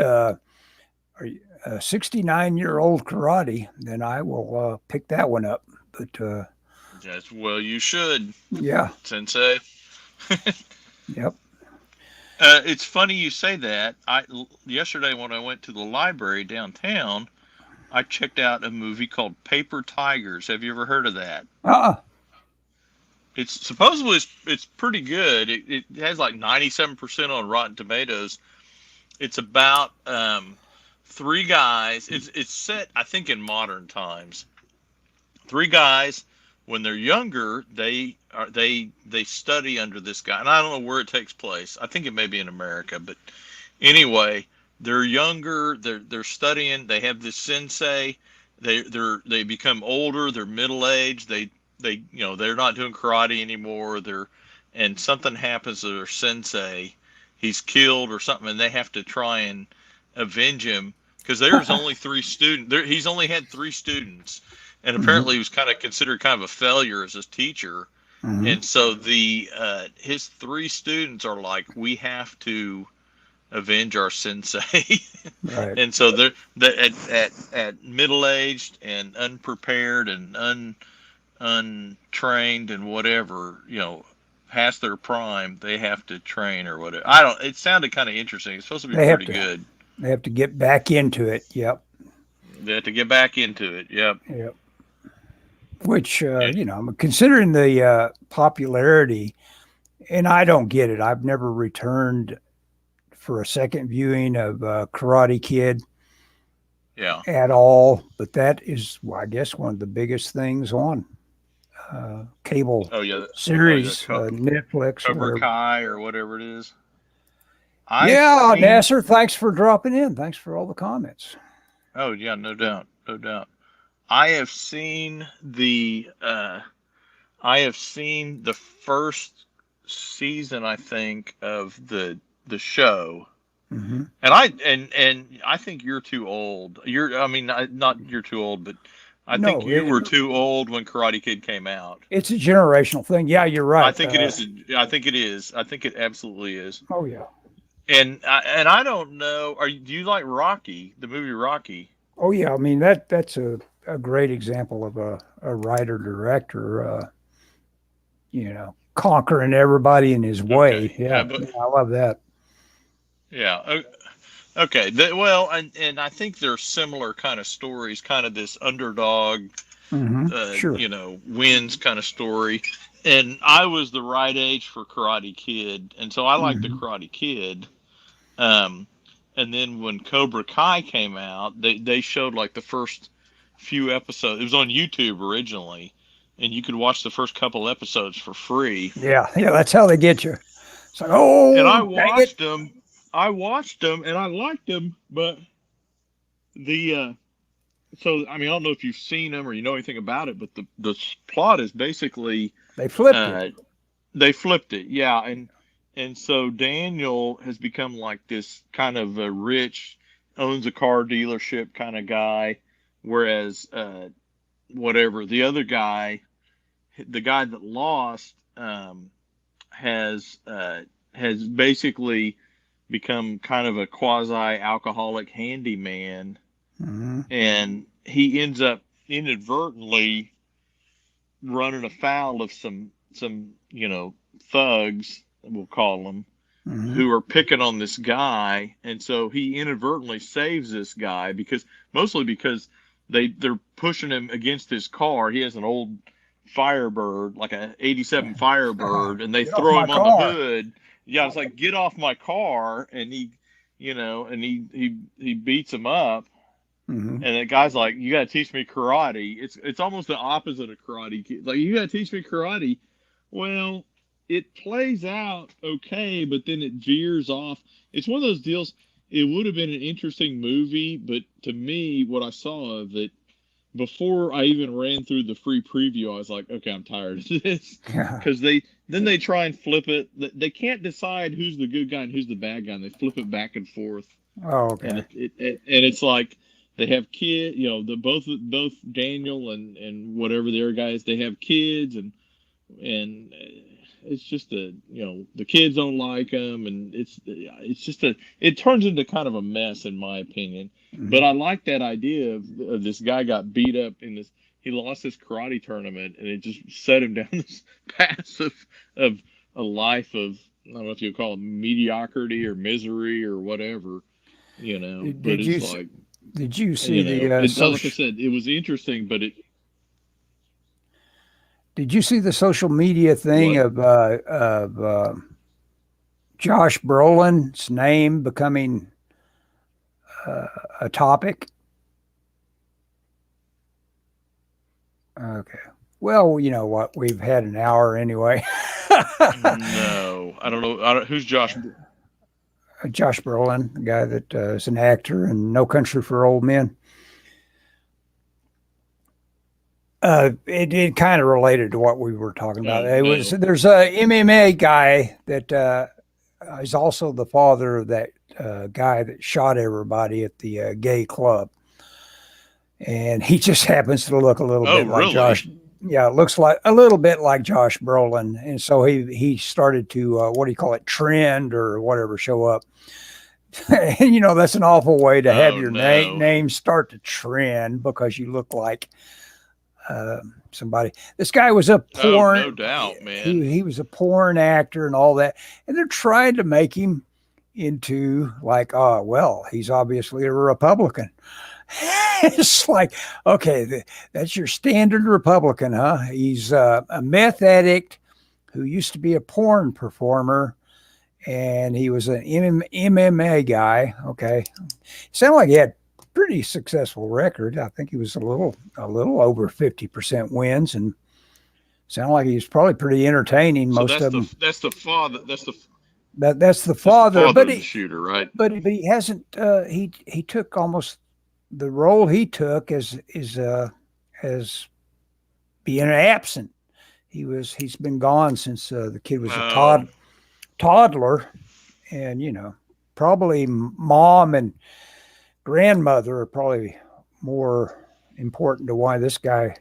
69-year-old karate, then I will pick that one up. But yes, well, you should. Yeah, Sensei. Yep. It's funny you say that. Yesterday when I went to the library downtown, I checked out a movie called Paper Tigers. Have you ever heard of that? It's supposedly it's pretty good. It has like 97% on Rotten Tomatoes. It's about three guys. It's set, I think, in modern times. Three guys, when they're younger, they study under this guy, and I don't know where it takes place. I think it may be in America, but anyway, they're younger. They're studying. They have this sensei. They become older. They're middle aged. They're not doing karate anymore. And something happens to their sensei. He's killed or something, and they have to try and avenge him because there's only three students. He's only had three students, and apparently he was kind of considered kind of a failure as a teacher. Mm-hmm. And so his three students are like, we have to avenge our sensei. Right. And so they're at middle aged and unprepared and untrained and whatever, past their prime, they have to train or whatever. It sounded kind of interesting. It's supposed to be pretty good. They have to get back into it. Yep. They have to get back into it. Yep. Which, considering the popularity, and I don't get it. I've never returned for a second viewing of Karate Kid. Yeah. At all. But that is, I guess, one of the biggest things on cable series, Netflix. Cobra Kai or whatever it is. Nasser, thanks for dropping in. Thanks for all the comments. Oh, yeah, no doubt. I have seen the first season, I think, of the show. Mm-hmm. And I think you're too old. Not you're too old, but I think you were too old when Karate Kid came out. It's a generational thing. Yeah, you're right. I think it is. I think it is. I think it absolutely is. Oh yeah. And I don't know. Do you like Rocky, the movie Rocky? Oh yeah. I mean that's a great example of a writer director. Conquering everybody in his way. Okay. Yeah, I love that. Yeah. Okay. And I think they're similar kind of stories, kind of this underdog, sure. wins kind of story. And I was the right age for Karate Kid, and so I liked the Karate Kid. And then when Cobra Kai came out, they showed like the first few episodes. It was on YouTube originally, and you could watch the first couple episodes for free. Yeah, that's how they get you. It's like, and I watched them. And I liked them, but so I don't know if you've seen them or you know anything about it, but the plot is basically they flipped it. They flipped it, yeah, and so Daniel has become like this kind of a rich, owns a car dealership kind of guy whereas whatever the other guy, the guy that lost, has basically become kind of a quasi alcoholic handyman, Mm-hmm. and he ends up inadvertently running afoul of some thugs, we'll call them, Mm-hmm. who are picking on this guy, and so he inadvertently saves this guy mostly because they're pushing him against his car. He has an old Firebird, like a '87 Firebird, and they Get off throw my him on the car. hood. Yeah, it's like, get off my car, and he beats him up. Mm-hmm. And the guy's like, "You got to teach me karate." It's almost the opposite of karate. Like, you got to teach me karate. Well, it plays out okay, but then it veers off. It's one of those deals. It would have been an interesting movie, but to me, what I saw of it before I even ran through the free preview, I was like, "Okay, I'm tired of this," Yeah. because they try and flip it. They can't decide who's the good guy and who's the bad guy, and they flip it back and forth. Oh, And okay. and it's like they have kids, the both Daniel and whatever the other guys, they have kids, and it's just the kids don't like them, and it's just it turns into kind of a mess, in my opinion. But Mm-hmm. I like that idea of this guy got beat up he lost this karate tournament, and it just set him down this path of a life of, I don't know if you call it mediocrity or misery or whatever, Did, but did you it's s- like, did you see the like I said, it was interesting, but did you see the social media thing what? of Josh Brolin's name becoming uh, a topic? Okay. Well, you know what? We've had an hour anyway. No, I don't know. Who's Josh? Josh Brolin, the guy that is an actor in No Country for Old Men. It kind of related to what we were talking about. Oh It was no. there's a MMA guy that is also the father of that guy that shot everybody at the gay club, and he just happens to look a little Oh bit like really? Josh. Yeah, it looks like a little bit like Josh Brolin, and so he started to what do you call it, trend or whatever, show up. And that's an awful way to have Oh your no. name start to trend because you look like somebody. This guy was a Oh, porn. no doubt, man. He was a porn actor and all that, and they're trying to make him into like, oh well, he's obviously a Republican. It's like, okay, that's your standard Republican, huh? He's a meth addict who used to be a porn performer, and he was an MMA guy. Okay, sounded like he had pretty successful record. I think he was a little over 50% wins, and sounded like he was probably pretty entertaining. So Most of them. that's the father. That's the That's the father, father but of the shooter, right? he hasn't. He took almost the role he took as being absent. He's been gone since the kid was a Oh, toddler, and probably mom and grandmother are probably more important to why this guy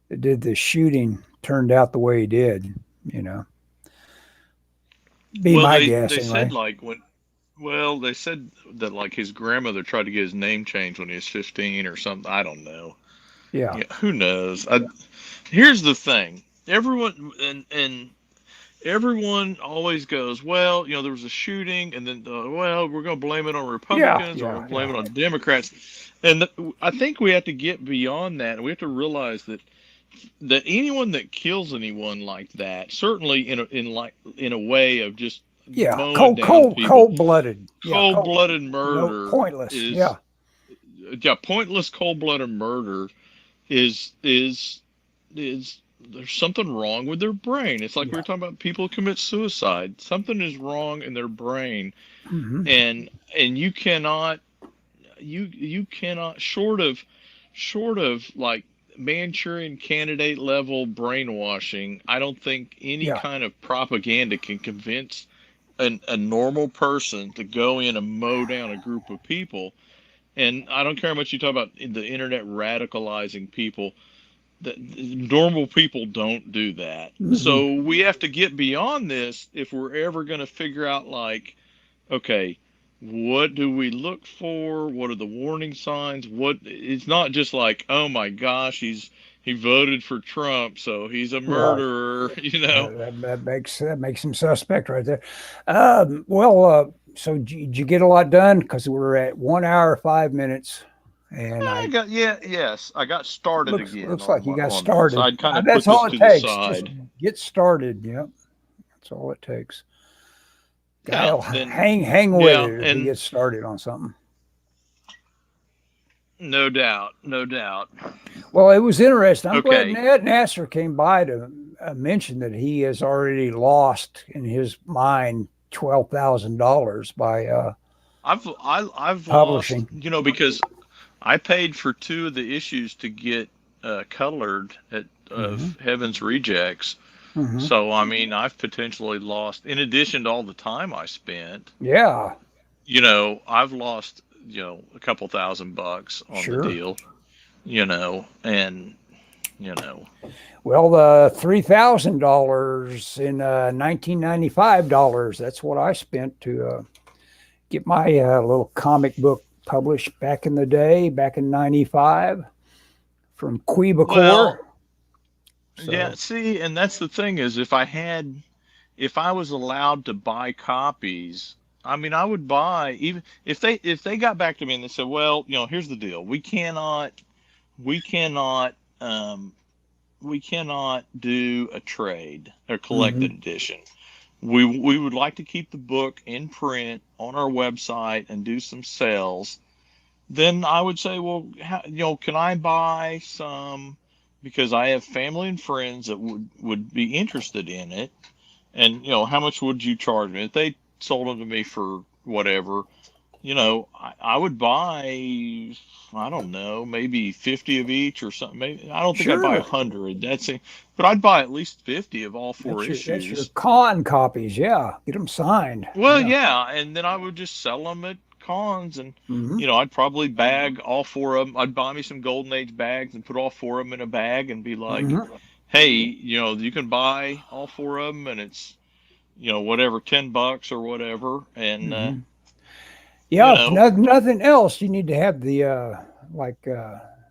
that did the shooting turned out the way he did. You know, be well, my they guess said anyway. like they said that like his grandmother tried to get his name changed when he was 15 or something. I don't know. Yeah, Yeah, who knows? Here's the thing. And everyone always goes, well, there was a shooting, and then, well, we're going to blame it on yeah, Republicans, or we're yeah, going to blame yeah, it on Democrats. And I think we have to get beyond that, and we have to realize that anyone that kills anyone like that, certainly in a way of just yeah. mowing down people, Cold blooded. Yeah, cold-blooded no, murder pointless. is, Yeah, yeah, pointless cold-blooded murder is there's something wrong with their brain. It's like we yeah. were talking about people who commit suicide. Something is wrong in their brain, Hmm. and you cannot short of like Manchurian candidate level brainwashing. I don't think any Yeah, kind of propaganda can convince a normal person to go in and mow down a group of people. And I don't care how much you talk about the internet radicalizing people. That normal people don't do that. Mm-mm. So we have to get beyond this if we're ever going to figure out, like, okay, what do we look for? What are the warning signs? What it's not just like, oh my gosh, he voted for Trump, so he's a Right. murderer, you know. That makes him suspect right there. So did you get a lot done? Because we're at 1 hour 5 minutes, and I I got yes, I got started again looks like you got on this. started. I'd kind of That's put this all it to the takes. Just side. get started. Yep, that's all it takes. Yeah, Guy'll and hang with yeah, it if he and gets started on something. no doubt, no doubt. Well, it was interesting. I'm glad Okay, Ned Nasser came by to mention that he has already lost in his mind $12,000 by I've lost, publishing. because I paid for two of the issues to get colored at Hmm. Heaven's Rejects. Hmm. So I mean, I've potentially lost, in addition to all the time I spent. Yeah, I've lost a couple $1,000 on the sure. deal. And you know, Well, the $3,000 in 1995 dollars. That's what I spent to get my little comic book published back in the day, back in '95 from Quebecor. well, yeah. So, See, and that's the thing is, if I was allowed to buy copies, I mean, I would buy, even if they got back to me and they said, well, here's the deal. We cannot um we cannot do a trade or collected mhm. edition. We would like to keep the book in print on our website and do some sales. Then I would say, well, can I buy some, because I have family and friends that would be interested in it. And how much would you charge me if they sold them to me for whatever? I would buy, I don't know, maybe 50 of each or something. Maybe I don't think I'd buy Sure. 100. But I'd buy at least 50 of all four That's your issues. con copies. Yeah, get them signed. Well, Yeah. yeah, and then I would just sell them at cons, and Hmm. I'd probably bag all four of them. I'd buy me some Golden Age bags and put all four of them in a bag and be like, Hmm. "Hey, you can buy all four of them, and it's whatever, $10 or whatever." And Hmm. you Yeah. If know, nothing else, you need to have the like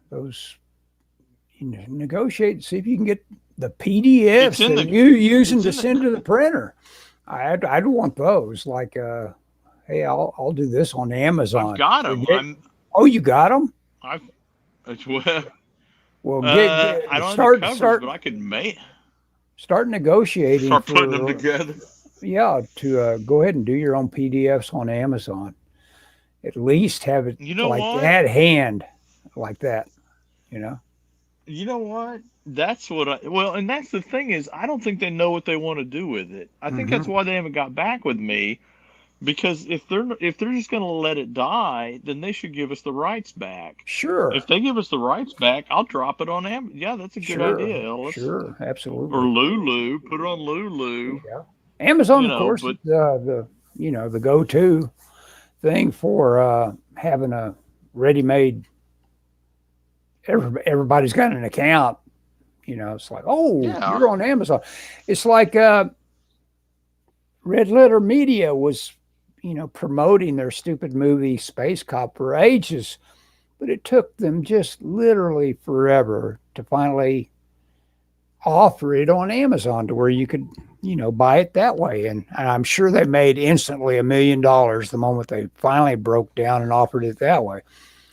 those. Negotiate. See if you can get the it's PDFs in that the you using it's to in the. send to the printer. I'd want those. Like, hey, I'll do this on I've Amazon. got them. Forget. Oh, you got them? I've well, Well, I don't have the start covers, but start I could make start negotiating start putting them for together. yeah to go ahead and do your own PDFs on Amazon. At least have it You know like what? at hand, like that. You know. You know what? That's what well, and that's the thing is, I don't think they know what they want to do with it. I think that's Hmm. why they haven't got back with me, because if they're just going to let it die, then they should give us the rights back. Sure. If they give us the rights back, I'll drop it on Am. Yeah, that's a good Sure. idea, Ellis. Sure. Or Absolutely. Lulu, put it on Lulu. Yeah. Amazon, of course, is But the go-to thing for having a ready-made. Everybody's got an account. It's like, oh, yeah, you're on Amazon. It's like Red Letter Media was, promoting their stupid movie Space Cop for ages, but it took them just literally forever to finally offer it on Amazon to where you could, buy it that way. And I'm sure they made instantly $1 million the moment they finally broke down and offered it that way.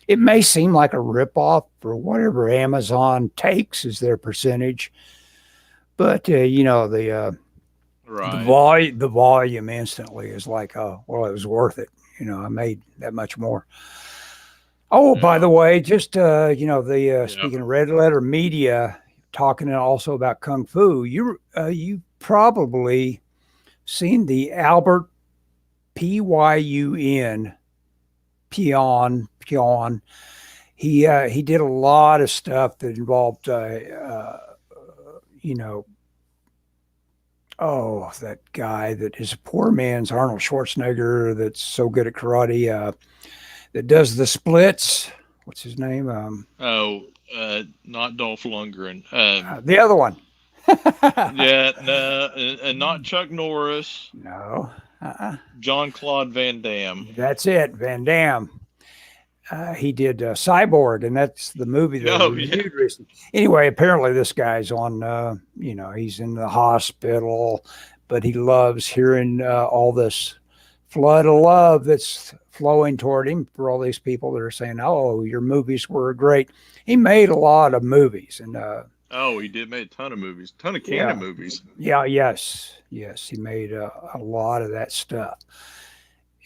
It may seem like a ripoff for whatever Amazon takes as their percentage, but right. the volume instantly is like, oh, well, it was worth it. I made that much more. Oh, by the Yeah, way, just the yeah. speaking of Red Letter Media, talking also about kung fu. You probably seen the Albert Pyun Pion. He did a lot of stuff that involved you know that guy that is a poor man's Arnold Schwarzenegger that's so good at karate. that does the splits. What's his name? Not Dolph Lundgren. The other one. Yeah, no, and not Chuck Norris. No. Jean-Claude Van Damme. That's it, Van Damme. He did Cyborg, and that's the movie that I reviewed recently. Anyway, apparently this guy's on, he's in the hospital, but he loves hearing all this flood of love that's flowing toward him for all these people that are saying, oh, your movies were great. He made a lot of movies. And he did make a ton of movies, ton of canon movies. Yeah, yes. He made a lot of that stuff.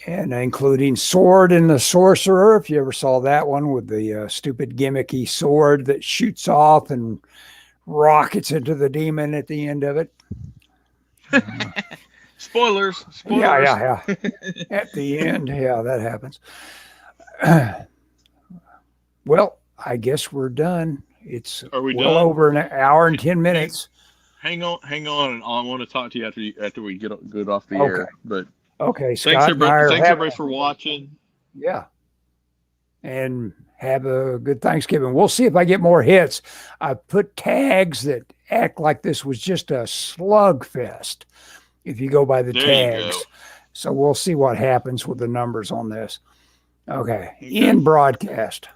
And including Sword and the Sorcerer, if you ever saw that one with the stupid gimmicky sword that shoots off and rockets into the demon at the end of it. Spoilers. Yeah. At the end, that happens. Well, I guess we're done. It's done? Over an hour and 10 minutes. Hang on. I want to talk to you after we get off the air. But okay, Scott. Thanks everybody for watching. Yeah. And have a good Thanksgiving. We'll see if I get more hits. I put tags that act like this was just a slugfest if you go by the tags. So we'll see what happens with the numbers on this. Okay. In broadcast.